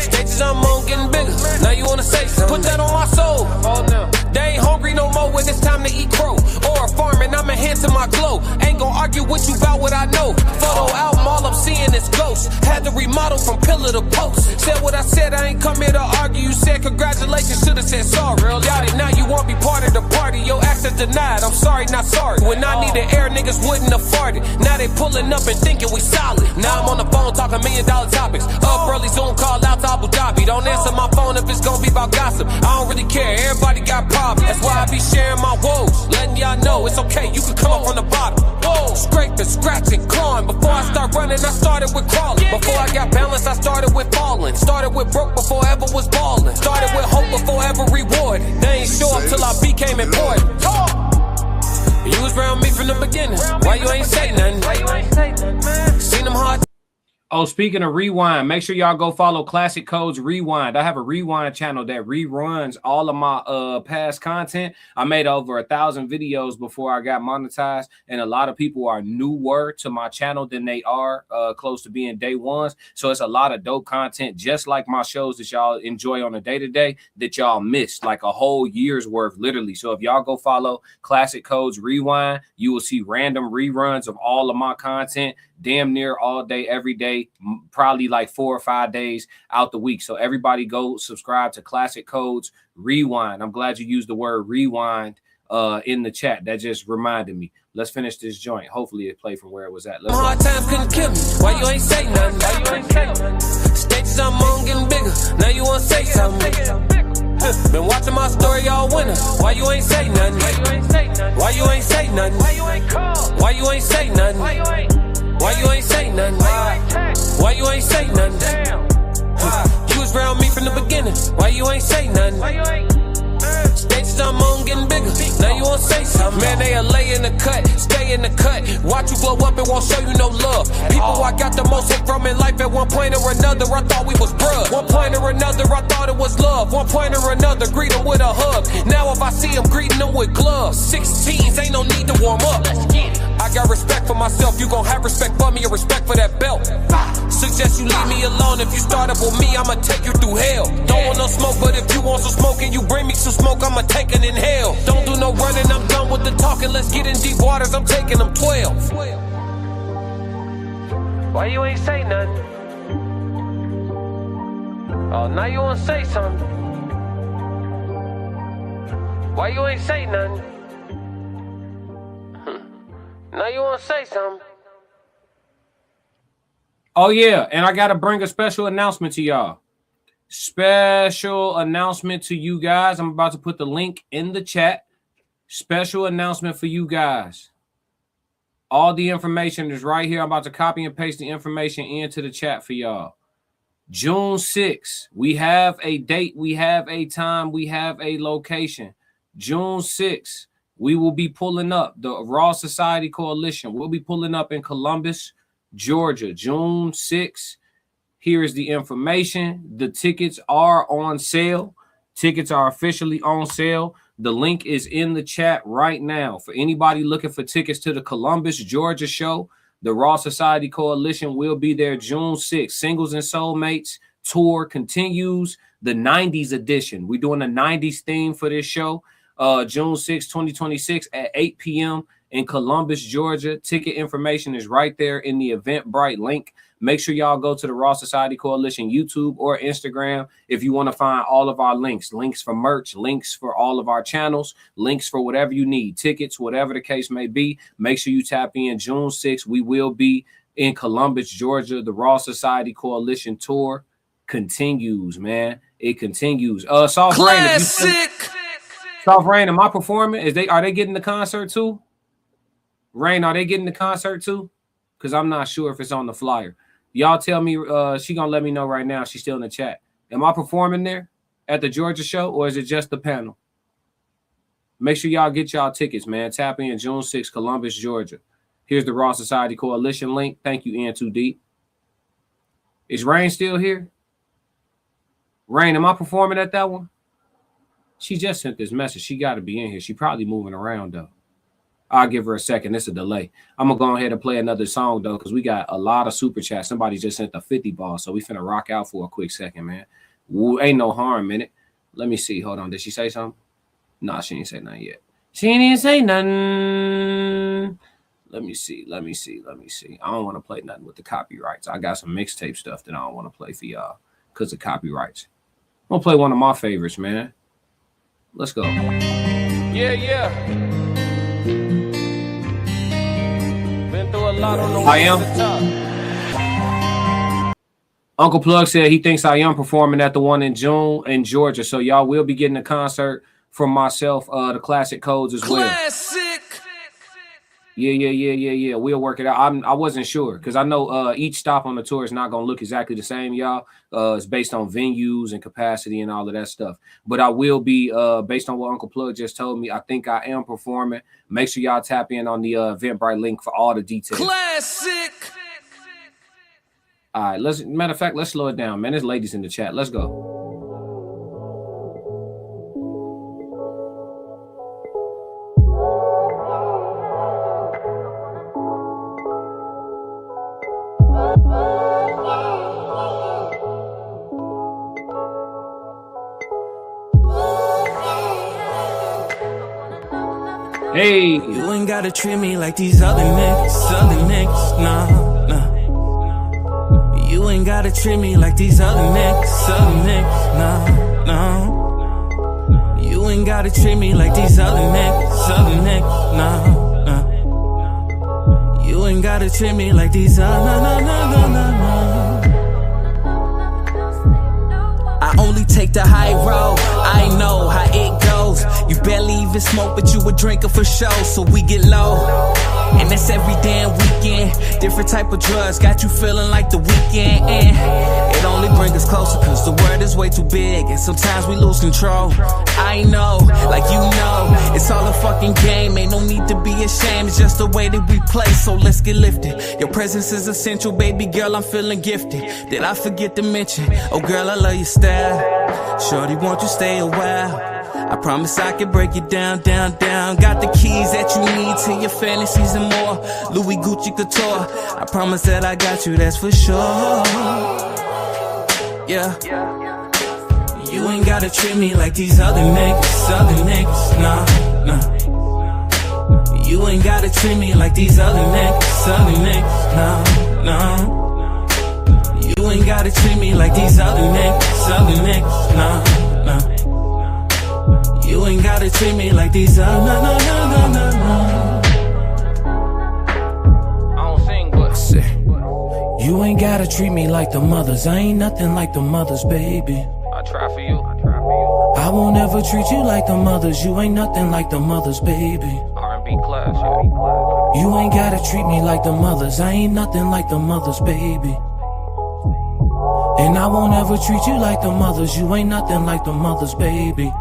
Stages I'm on getting bigger. Now you wanna say something? Put that on my soul. Oh no. They ain't hungry no more when it's time to eat crow. Or a farming, I'm enhancing my glow. Ain't gon' argue with you about what I know. Photo album, all I'm seeing is ghosts. Had to remodel from pillar to post. Said what I said, I ain't come here to argue. You said congratulations, should've said sorry. Got it, now you won't be part of the party. Your access denied, I'm sorry, not sorry. When I needed air, niggas wouldn't afford it. Now they pulling up and thinking we solid. Now I'm on the phone talking $1 million topics. Up early, Zoom call out to Abu Dhabi. Don't answer my phone if it's gon' be about gossip. I don't really care, everybody got problems. That's why I be sharing my woes, letting y'all know it's okay, you can come up from the bottom. Whoa, scraping, scratching, clawing. Before I start running, I started with crawling. Before I got balance, I started with falling. Started with broke before I ever was ballin'. Started with hope before ever rewarded. They ain't show up till I became important. You was around me from the beginning. Why you ain't say nothing? Seen them hard. Oh, speaking of rewind, make sure y'all go follow Classic Codes Rewind. I have a rewind channel that reruns all of my past content. I made over 1,000 videos before I got monetized, and a lot of people are newer to my channel than they are close to being day ones. So it's a lot of dope content, just like my shows that y'all enjoy on a day-to-day that y'all missed, like a whole year's worth, literally. So if y'all go follow Classic Codes Rewind, you will see random reruns of all of my content damn near all day, every day, probably like 4 or 5 days out the week. So everybody go subscribe to Classic Codes Rewind. I'm glad you used the word rewind in the chat. That just reminded me. Let's finish this joint. Hopefully it played from where it was at. Hard times couldn't kill me. Why you ain't say nothing? Why you ain't say nothing? Stages I'm on getting bigger. Now you wanna say something. Been watching my story all winter. Why you ain't say nothing? Why you ain't say nothing? Why you ain't say nothing? Why you ain't call? Why you ain't say nothing? Why you ain't say nothing? Why you ain't say nothing? You was around me from the beginning. Why you ain't say nothing? Stages I'm on getting bigger. Now you won't say something. Man, they lay in the cut, stay in the cut. Watch you blow up and won't show you no love. People I got the most hate from in life at one point or another. I thought we was bruh. One point or another, I thought it was love. One point or another, greet them with a hug. Now if I see them, greeting them with gloves. 16s, ain't no need to warm up. I got respect for myself. You gon' have respect for me or respect for that belt. Suggest you leave me alone. If you start up with me, I'ma take you through hell. Don't want no smoke, but if you want some smoke and you bring me some smoke, I'ma take an inhale. Don't do no running, I'm done with the talking. Let's get in deep waters, I'm taking them 12. Why you ain't say nothing? Oh, now you wanna say something. Why you ain't say nothing? Now you wanna say something. Oh, yeah, and I got to bring a special announcement to y'all. Special announcement to you guys. I'm about to put the link in the chat. Special announcement for you guys. All the information is right here. I'm about to copy and paste the information into the chat for y'all. June 6th, we have a date, we have a time, we have a location. June 6th, we will be pulling up the Raw Society Coalition. We'll be pulling up in Columbus, Georgia, June 6th. Here is the information. The tickets are on sale. Tickets are officially on sale. The link is in the chat right now. For anybody looking for tickets to the Columbus, Georgia show, the Raw Society Coalition will be there June 6th. Singles and Soulmates tour continues. The 90s edition. We're doing a 90s theme for this show. June 6, 2026 at 8 p.m. in Columbus, Georgia. Ticket information is right there in the Eventbrite link. Make sure y'all go to the Raw Society Coalition YouTube or Instagram if you want to find all of our links. Links for merch, links for all of our channels, links for whatever you need, tickets, whatever the case may be. Make sure you tap in June 6th. We will be in Columbus, Georgia. The Raw Society Coalition tour continues, man. It continues. Soft Rain, Soft Rain, am I performing? Are they getting the concert too? Rain, are they getting the concert too? Because I'm not sure if it's on the flyer. Y'all tell me, she gonna let me know right now. She's still in the chat. Am I performing there at the Georgia show, or is it just the panel? Make sure y'all get y'all tickets, man. Tap in June 6th, Columbus, Georgia. Here's the Raw Society Coalition link. Thank you, N2D. Is Rain still here? Rain, am I performing at that one? She just sent this message. She got to be in here. She probably moving around, though. I'll give her a second. It's a delay. I'm going to go ahead and play another song, though, because we got a lot of super chats. Somebody just sent the 50 ball, so we finna rock out for a quick second, man. Ain't no harm in it. Let me see. Hold on. Did she say something? No, she ain't say nothing yet. She didn't say nothing. Let me see. I don't want to play nothing with the copyrights. I got some mixtape stuff that I don't want to play for y'all because of copyrights. I'm going to play one of my favorites, man. Let's go. Yeah. Been through a lot on the way I am. to the top. Uncle Plug said he thinks I am performing at the one in June in Georgia. So y'all will be getting a concert from myself, the Classic Codes as well. Classic. Yeah. We'll work it out. I wasn't sure because I know each stop on the tour is not going to look exactly the same, y'all. It's based on venues and capacity and all of that stuff. But I will be, based on what Uncle Plug just told me, I think I am performing. Make sure y'all tap in on the Eventbrite link for all the details. Classic. All right, matter of fact, let's slow it down, man. There's ladies in the chat. Let's go. Hey, you ain't gotta treat me like these other niggas, nah. You ain't gotta treat me like these other niggas, nah. You ain't gotta treat me like these other niggas, nah. You ain't gotta treat me like these other, nah. I only take the high road, I know how it goes. You barely even smoke, but you a drinker for show, so we get low. And that's every damn weekend. Different type of drugs got you feeling like the weekend. And it only brings us closer, cause the world is way too big, and sometimes we lose control. I know, like you know, it's all a fucking game. Ain't no need to be ashamed, it's just the way that we play, so let's get lifted. Your presence is essential, baby girl, I'm feeling gifted. Did I forget to mention, oh girl, I love your style. Shorty, won't you stay a while? I promise I can break it down. Got the keys that you need to your fantasies and more. Louis Gucci Couture, I promise that I got you, that's for sure. Yeah. You ain't gotta treat me like these other niggas, nah. You ain't gotta treat me like these other niggas, nah. You ain't gotta treat me like these other niggas, nah. You ain't gotta treat me like these other, nah. I don't sing, but you ain't gotta treat me like the mothers. I ain't nothing like the mothers, baby. I try for you. I won't ever treat you like the mothers. You ain't nothing like the mothers, baby. R&B class, yeah. You ain't gotta treat me like the mothers. I ain't nothing like the mothers, baby. And I won't ever treat you like the mothers. You ain't nothing like the mothers, baby.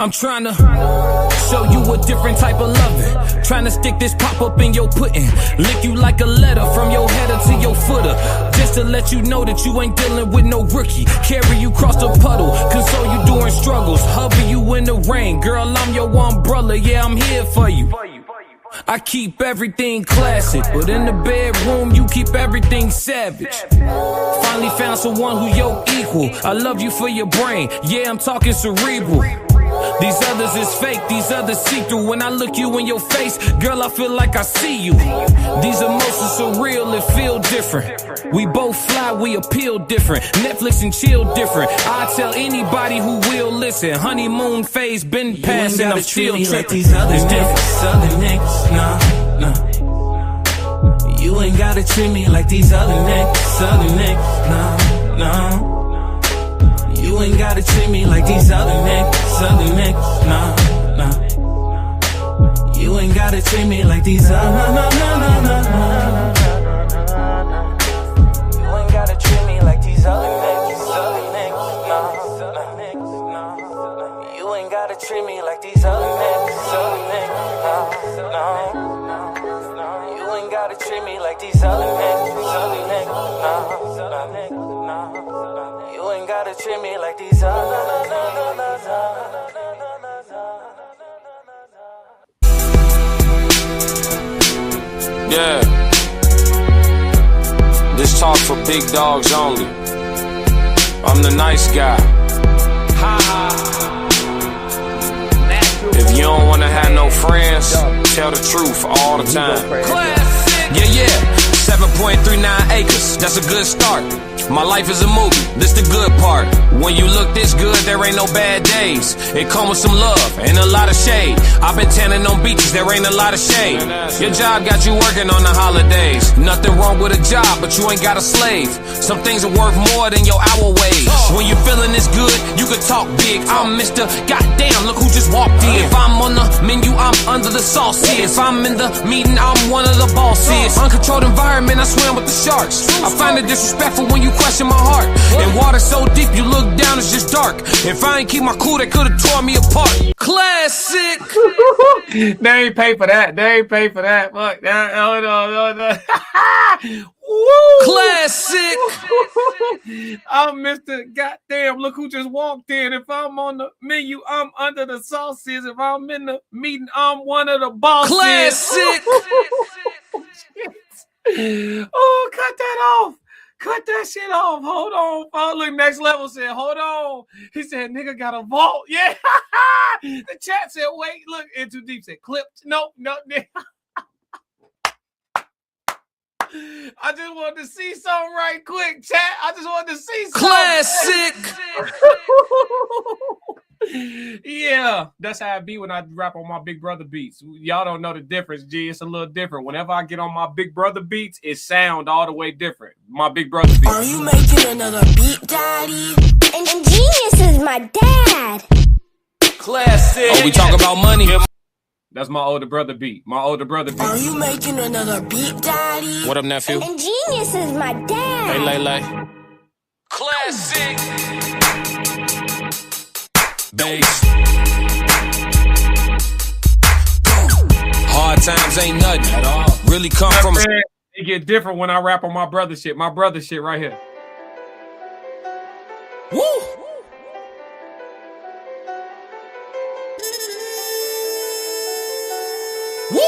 I'm trying to show you a different type of loving. Trying to stick this pop up in your pudding. Lick you like a letter from your header to your footer. Just to let you know that you ain't dealing with no rookie. Carry you across the puddle, console you during struggles. Hover you in the rain. Girl, I'm your umbrella. Yeah, I'm here for you. I keep everything classic, but in the bedroom you keep everything savage. Finally found someone who your equal. I love you for your brain. Yeah, I'm talking cerebral. These others is fake, these others see through. When I look you in your face, girl, I feel like I see you. These emotions are real, it feel different. We both fly, we appeal different. Netflix and chill different. I tell anybody who will listen. Honeymoon phase been past and I'm still tripping. Like these other niggas, nah. You ain't gotta treat me like these other niggas, nah. You ain't gotta treat me like these other niggas, nah. You ain't gotta treat me like these other, nah. You ain't gotta treat me like these other niggas, nah. You ain't gotta treat me like these other niggas, nah. You ain't gotta treat me like these other niggas, nah. You ain't gotta treat me like these other. Yeah. This talk for big dogs only. I'm the nice guy. If you don't wanna have no friends, tell the truth all the time. Yeah. 7.39 acres, that's a good start. My life is a movie, this the good part. When you look this good, there ain't no bad days. It come with some love and a lot of shade. I've been tanning on beaches, there ain't a lot of shade. Your job got you working on the holidays. Nothing wrong with a job, but you ain't got a slave. Some things are worth more than your hour wage. When you feeling this good, you can talk big. I'm Mr. Goddamn, look who just walked in. If I'm on the menu, I'm under the sauce here. If I'm in the meeting, I'm one of the bosses. Uncontrolled environment, I swim with the sharks. I find it disrespectful when you you question my heart. And water so deep, you look down, it's just dark. If I ain't keep my cool, they could've tore me apart. Classic. They ain't pay for that. They ain't pay for that. Fuck that. Hold on. Woo! Classic. I'm Mr. Goddamn, look who just walked in. If I'm on the menu, I'm under the sauces. If I'm in the meeting, I'm one of the bosses. Classic. Oh, cut that off. Cut that shit off. Hold on. Oh, look, next level said, hold on. He said, nigga got a vault. Yeah. The chat said, wait, look. In Too Deep said, clipped. Nope. I just wanted to see something right quick, chat. I just wanted to see something. Classic. Yeah, that's how I be when I rap on my Big Brother beats. Y'all don't know the difference, G. It's a little different. Whenever I get on my Big Brother beats, it sound all the way different. My Big Brother beats. Are you making another beat, daddy? And Genius is my dad. Classic. Oh, we talk about money. That's my older brother beat. My older brother beat. Are you making another beat, daddy? What up, nephew? And Genius is my dad. Hey, Lay. Classic. Bass. Hard times ain't nothing at all. Really come from a... It get different when I rap on my brother shit. My brother shit right here. Woo! Woo!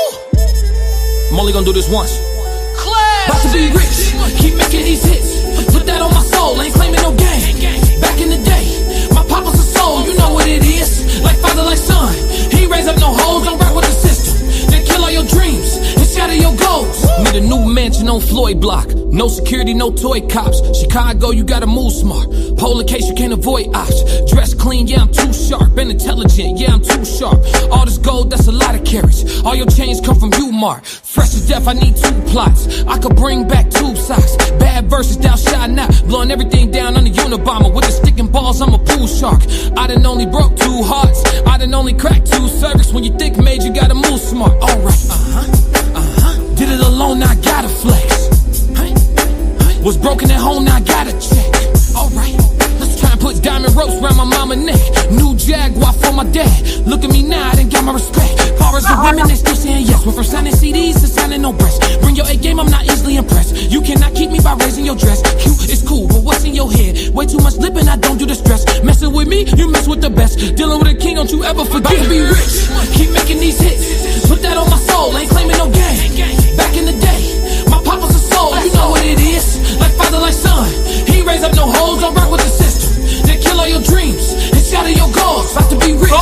I'm only gonna do this once. About to be rich, keep making these hits. Put that on my soul, ain't claiming no game. Back in the day, my papa's a soul, you know what it is. Like father, like son. He raise up no hoes, don't rock with the system. They kill all your dreams and shatter your goals. Need a new mansion on Floyd Block. No security, no toy cops. Chicago, you gotta move smart. Polar case, you can't avoid ops. Dress clean, yeah, I'm too sharp. And intelligent, yeah, I'm too sharp. All this gold, that's a lot of carats. All your chains come from you, Mark. Fresh as death, I need 2 plots. I could bring back tube socks. Bad verses down shot now. Blowing everything down on the Unabomber. With the sticking balls, I'm a pool shark. I done only broke 2 hearts. I done only cracked 2 cervix. When you thick made, you gotta move smart. Alright, did it alone, now I gotta flex. Was broken at home, now I gotta check. Alright, let's try and put diamond ropes around my mama neck. New Jaguar for my dad. Look at me now, I done got my respect. Far as the women, they still saying yes. Went from signing CDs to signing no breasts. Bring your A game, I'm not easily impressed. You cannot keep me by raising your dress. Cute is cool, but what's in your head? Way too much lipping, I don't do the stress. Messing with me, you mess with the best. Dealing with a king, don't you ever forget. About to be rich, keep making these hits. Put that on my soul, ain't claiming no game. Back in the day, my papa's a soul, you know what it is. Like father, like son. He raise up no hoes, don't rock with the system. They kill all your dreams and shatter your goals. About to be rich,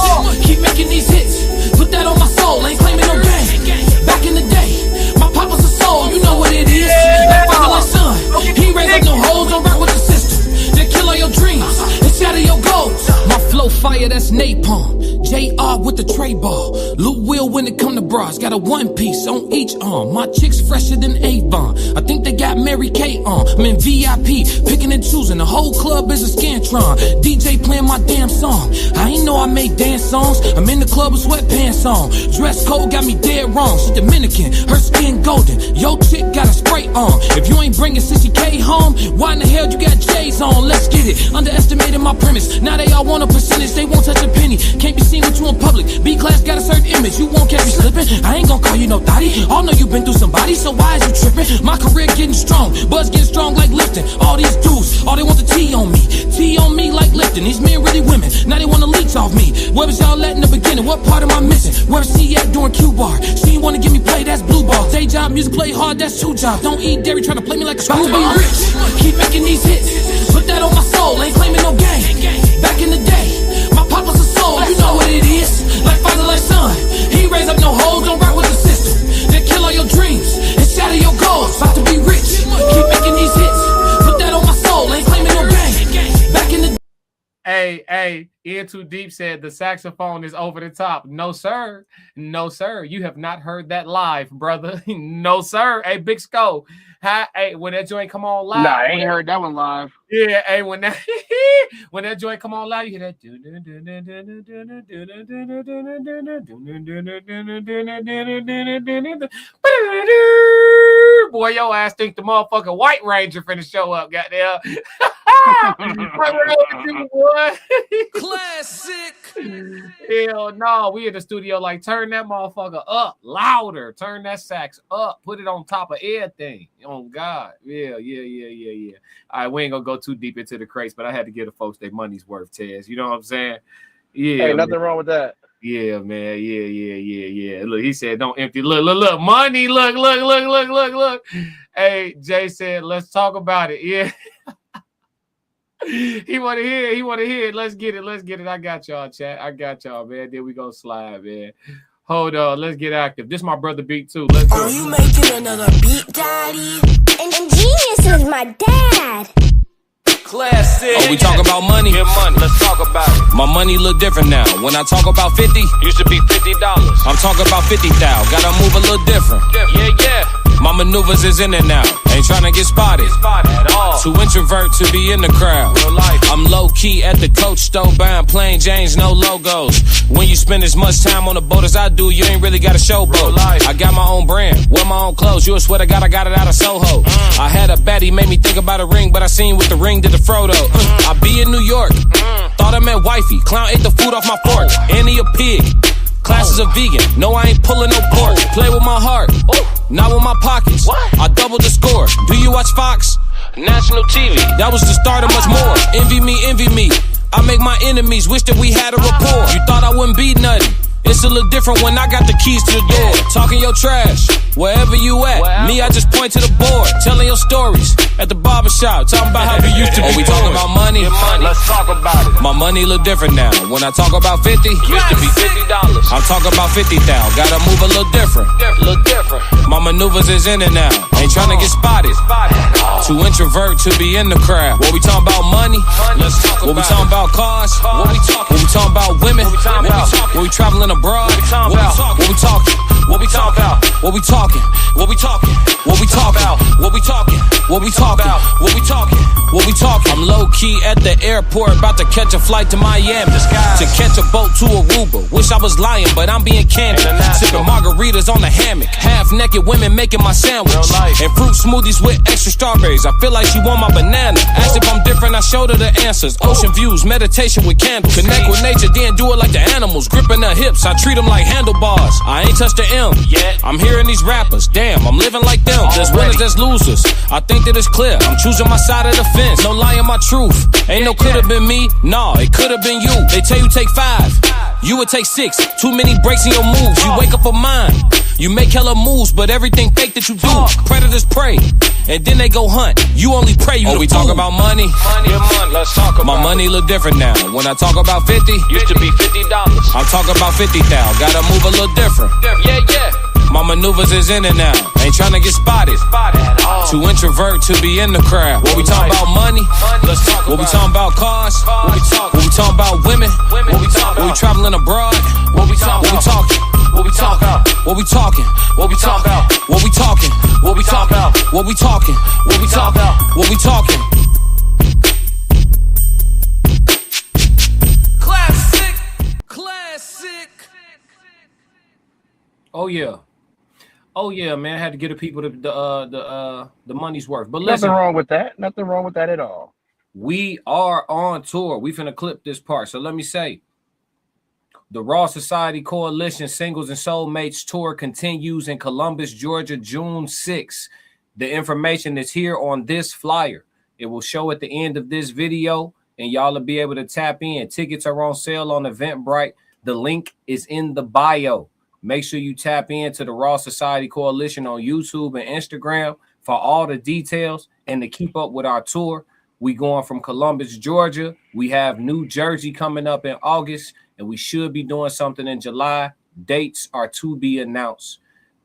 keep making these hits. Put that on my soul, ain't claiming no game. Back in the day, my papa's a soul, you know what it is. Like father, like son. He raise up no hoes, don't rock with the system. They kill all your dreams and shatter your goals. My flow fire, that's napalm. JR with the tray ball. Lou Will when it come to bras. Got a 1-piece on each arm. My chick's fresher than Avon. I think they got Mary Kay on. I'm in VIP, picking and choosing. The whole club is a Scantron. DJ playing my damn song. I ain't know I make dance songs. I'm in the club with sweatpants on. Dress code got me dead wrong. She Dominican, her skin golden. Yo chick got a spray on. If you ain't bringing 60K home, why in the hell you got J's on? Let's get it. Underestimated my premise. Now they all want a percentage. They won't touch a penny. Can't be seen with you in public. B-class got a certain image. You won't catch me slipping. I ain't gonna call you no thotty. All know you been through somebody, so why is you tripping? My career getting strong. Buzz getting strong like lifting. All these dudes, all they want the T on me. T on me like lifting. These men really women. Now they wanna leech off me. Where was y'all at in the beginning? What part am I missing? Where's she at doing Q-bar? She ain't wanna give me play, that's blue ball. Day job, music play hard, that's 2 jobs. Don't eat dairy, trying to play me like a screwball. About to be rich, keep making these hits. Put that on my soul, ain't claiming no game. Back in the day, my papa's a soul, you know what it is. Like father, like son. He raise up no hoes, don't rock with the system. They kill all your dreams and shatter your goals. About to be rich, keep making these hits. Put that on my soul, ain't claiming no game. Back in the Hey, In Too Deep said the saxophone is over the top. No, sir. No, sir. You have not heard that live, brother. No, sir. Hey, Big Skull. Hey, when that joint come on live. Nah, I ain't heard that one live. Yeah, hey, when that joint come on live, you hear that. Boy, your ass think the motherfucking White Ranger finna show up, goddamn. Boy. Classic. Hell no, we in the studio like turn that motherfucker up louder, turn that sax up, put it on top of everything. Oh God, yeah. All right, we ain't gonna go too deep into the crates, but I had to give the folks their money's worth, Tez. You know what I'm saying? Yeah. Hey, nothing wrong with that. Yeah, man. Yeah. Look, he said, don't empty. Look, money. Look. Hey, Jay said, let's talk about it. Yeah. He want to hear it. Let's get it. I got y'all, chat. I got y'all, man. Then we gonna slide, man. Hold on. Let's get active. This my brother Beat too. Let's go. Are you making another beat, daddy? And Genius is my dad. Classic. Oh, we talk about money? Get money. Let's talk about it. My money look different now. When I talk about 50, Used to be $50. I'm talking about 50,000. Gotta move a little different. Yeah. My maneuvers is in and out. Ain't trying to get spotted. At all. Too introvert to be in the crowd. Real life. I'm low key at the coach store buying plain Janes, no logos. When you spend as much time on the boat as I do, you ain't really got a showboat. I got my own brand, wear my own clothes. You would swear to God I got it out of Soho. I had a baddie, made me think about a ring, but I seen with the ring did the Frodo. I be in New York, thought I meant wifey. Clown ate the food off my fork, and he a pig. Class is a vegan, no I ain't pulling no pork. Play with my heart, not with my pockets. I doubled the score. Do you watch Fox? National TV. That was the start of much more. Envy me. I make my enemies wish that we had a rapport. You thought I wouldn't be nothing. It's a little different when I got the keys to the door. Talking your trash, wherever you at. Me, I just point to the board, telling your stories. At the barbershop, talking about how we used to be. Oh, we talking about money? Let's talk about it. My money look different now. When I talk about 50, Used to be $50. I'm talking about 50,000. Gotta move a little different. My maneuvers is in and out. Ain't trying to get spotted. Too introvert to be in the crowd. What we talking about money? Let's talk What we about talking about cars? What we talking about women? What we traveling abroad? What we talking? What we talking about? What we talking? What we talking? What we talking? What we talking? What we talking? What we talking? What we talking? I'm low key at the airport, about to catch a flight to Miami. To catch a boat to Aruba. Wish I was lying, but I'm being candid. Sipping margaritas on the hammock. Half naked women making my sandwich. And fruit smoothies with extra strawberries. I feel like she want my banana. Asked if I'm different, I showed her the answers. Ocean views, meditation with candles. Connect with nature, then do it like the animals. Gripping her hips, I treat them like handlebars. I ain't touched the M yet. I'm hearing these rappers, damn, I'm living like them. There's winners, there's losers. I think that it's clear. I'm choosing my side of the fence. No lying my truth. Ain't no could've been me. Nah, it could've been you. They tell you take 5. You would take 6. Too many breaks in your moves. You wake up a mind. You make hella moves, but everything fake that you do. Predators prey, and then they go hunt. You only pray. You we talk about money? Let's talk about my money look different now. When I talk about 50, Used to be $50. I'm talking about 50,000. Gotta move a little different. Yeah. My maneuvers is in and out. Ain't trying to get spotted. Too introvert to be in the crowd. What we talking about money? Let's talk What we about talking about cars? What we talking about women? What we traveling abroad? What we talking? What we talking? What we talking? What we talking? What we talking? What we talking? What we talking? What we talking? What we talking? Classic. Oh yeah, man. I had to get the people the money's worth. But Nothing listen, wrong with that. Nothing wrong with that at all. we are on tour. We finna clip this part. So let me say, the Raw Society Coalition Singles and Soulmates Tour continues in Columbus, Georgia, June 6th. The information is here on this flyer. It will show at the end of this video, and y'all will be able to tap in. Tickets are on sale on Eventbrite. The link is in the bio. Make sure you tap into the Raw Society Coalition on YouTube and Instagram for all the details and to keep up with our tour. We going from Columbus, Georgia. We have New Jersey coming up in August, and we should be doing something in July. Dates are to be announced.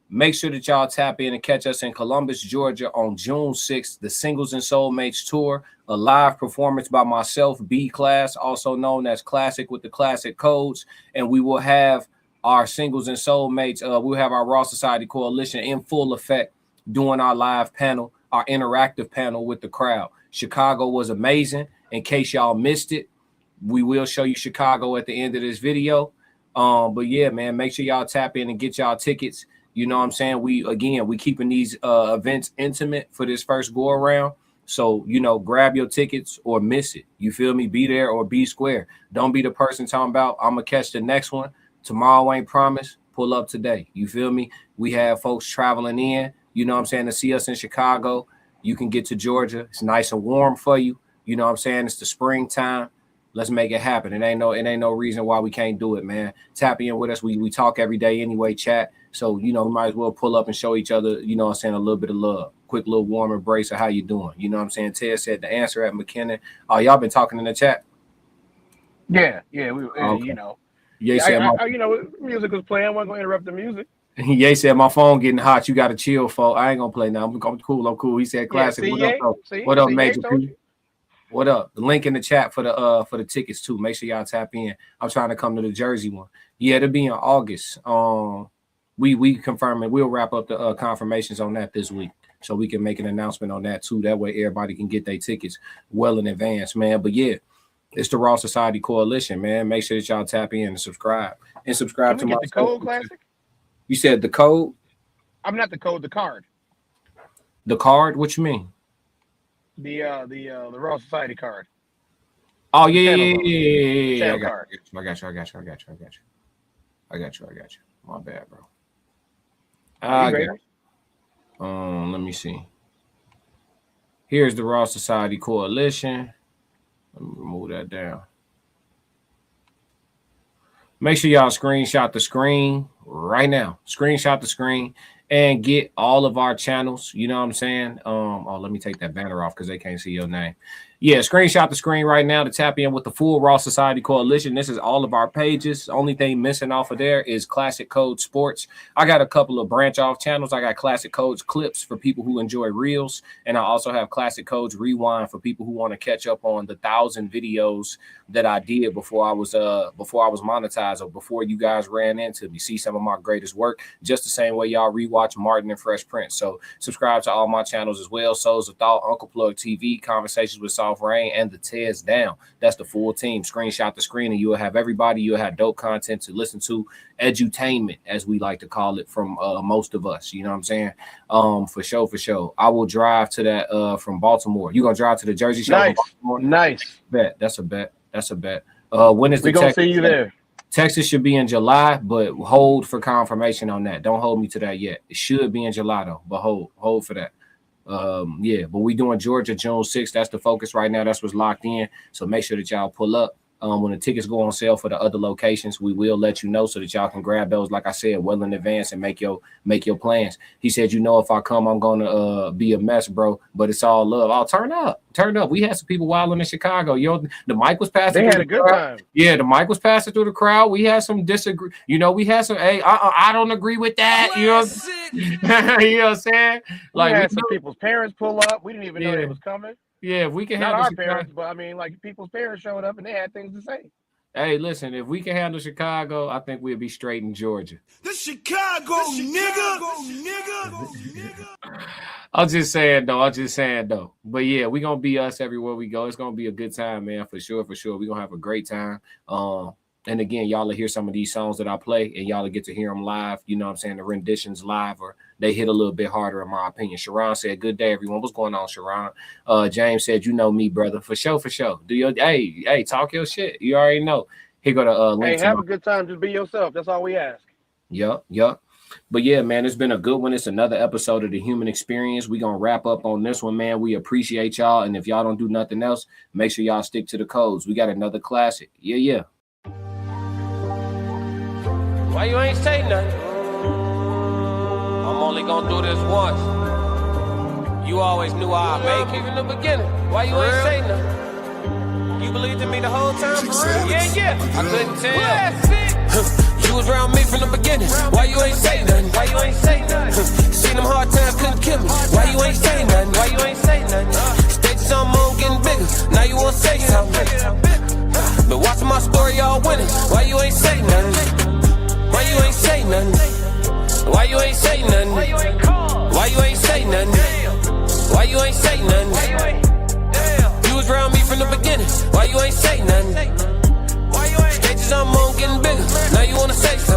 Make sure that y'all tap in and catch us in Columbus, Georgia on June 6th, the Singles and Soulmates Tour, a live performance by myself, B-Class, also known as Classic with the Classic Codes, and we will have our Singles and Soulmates, we'll have our Raw Society Coalition in full effect doing our live panel, our interactive panel with the crowd. Chicago was amazing. In case y'all missed it, we will show you Chicago at the end of this video. But yeah, man, make sure y'all tap in and get y'all tickets. You know what I'm saying? We keeping these events intimate for this first go around. So, you know, grab your tickets or miss it. You feel me? Be there or be square. Don't be the person talking about, I'm going to catch the next one. Tomorrow ain't promised. Pull up today. You feel me? We have folks traveling in, you know what I'm saying, to see us in Chicago. You can get to Georgia. It's nice and warm for you. You know what I'm saying? It's the springtime. Let's make it happen. It ain't no reason why we can't do it, man. Tap in with us. We talk every day anyway, chat. So, you know, we might as well pull up and show each other, you know what I'm saying, a little bit of love. Quick little warm embrace of how you doing. You know what I'm saying? Ted said the answer at McKinnon. Oh, y'all been talking in the chat? Yeah. Okay. You know. Ye Yeah, said you know, music was playing. I wasn't going to interrupt the music. Ye said my phone getting hot. You got to chill, folks. I ain't going to play now. I'm cool. He said classic. What up, Major P? What up? The link in the chat for the tickets too. Make sure y'all tap in. I'm trying to come to the Jersey one. Yeah, it'll be in August. We confirming. We'll wrap up the confirmations on that this week, so we can make an announcement on that too. That way, everybody can get their tickets well in advance, man. But yeah, it's the Raw Society Coalition, man. Make sure that y'all tap in and subscribe to my the code classic. You said the code? I'm not the code. The card. The card? What you mean? The Raw Society card. Oh yeah. I got you. My bad, bro. Let me see. Here's the Raw Society Coalition. Let me remove that down. Make sure y'all screenshot the screen right now. Screenshot the screen and get all of our channels. You know what I'm saying? Let me take that banner off because they can't see your name. Yeah, screenshot the screen right now to tap in with the full Raw Society Coalition. This is all of our pages. The only thing missing off of there is Classic Code Sports. I got a couple of branch off channels. I got Classic Codes Clips for people who enjoy reels, and I also have Classic Codes Rewind for people who want to catch up on the 1,000 videos that I did before I was monetized, or before you guys ran into me. See some of my greatest work, just the same way y'all rewatch Martin and Fresh Prince. So subscribe to all my channels as well. Souls of Thought, Uncle Plug TV, Conversations with Soft Rain, and the Tez Down. That's the full team. Screenshot the screen and you'll have everybody. You'll have dope content to listen to, edutainment, as we like to call it, from most of us. You know what I'm saying? For sure. I will drive to that from Baltimore. You gonna drive to the Jersey show? Nice. Bet. That's a bet. When is the we gonna see you there? Texas should be in July, but hold for confirmation on that. Don't hold me to that yet. It should be in July though, but hold for that. But we doing Georgia June 6th. That's the focus right now. That's what's locked in. So make sure that y'all pull up. When the tickets go on sale for the other locations, we will let you know so that y'all can grab those, like I said, well in advance, and make your plans. He said, you know, if I come, I'm gonna be a mess, bro. But it's all love. I'll turn up. We had some people wilding in Chicago. Yo, the mic was passing. They had a good time. Yeah, the mic was passing through the crowd. We had some disagree. You know, we had some. Hey, I don't agree with that. You know, you know what I'm saying? Like, we had some people's parents pull up. We didn't even know they was coming. Yeah, if we can not handle our Chicago, parents, but I mean, like, people's parents showed up and they had things to say. Hey, listen, if we can handle Chicago, I think we'll be straight in Georgia. The Chicago nigga. I'm just saying though. But yeah, we're gonna be us everywhere we go. It's gonna be a good time, man, for sure. We're gonna have a great time. And again, y'all will hear some of these songs that I play, and y'all will get to hear them live. You know what I'm saying? The renditions live, or they hit a little bit harder, in my opinion. Sharon said, good day, everyone. What's going on, Sharon? James said, you know me, brother. For sure. Do your hey, talk your shit. You already know. Here go the link. Hey, have a good time. Just be yourself. That's all we ask. Yup. But yeah, man, it's been a good one. It's another episode of The Human Experience. We're going to wrap up on this one, man. We appreciate y'all. And if y'all don't do nothing else, make sure y'all stick to the codes. We got another classic. Yeah. Why you ain't say nothing? I'm only gonna do this once. You always knew I'd make it in the beginning. Why you ain't say nothing? You believed in me the whole time, for real? Yeah. I couldn't tell. You was around me from the beginning. Why you ain't say nothing? Seen them hard times, couldn't kill me. Why you ain't say nothing? Stages on moon getting bigger. Now you wanna say something. But watching my story, y'all winning. Why you ain't say nothing? Why you ain't say nothing? Why you ain't say nothing? Why you ain't say nothing? Why you ain't say nothing? You was around me from the beginning. Why you ain't say nothing? Stages on moon getting bigger. Now you wanna say something.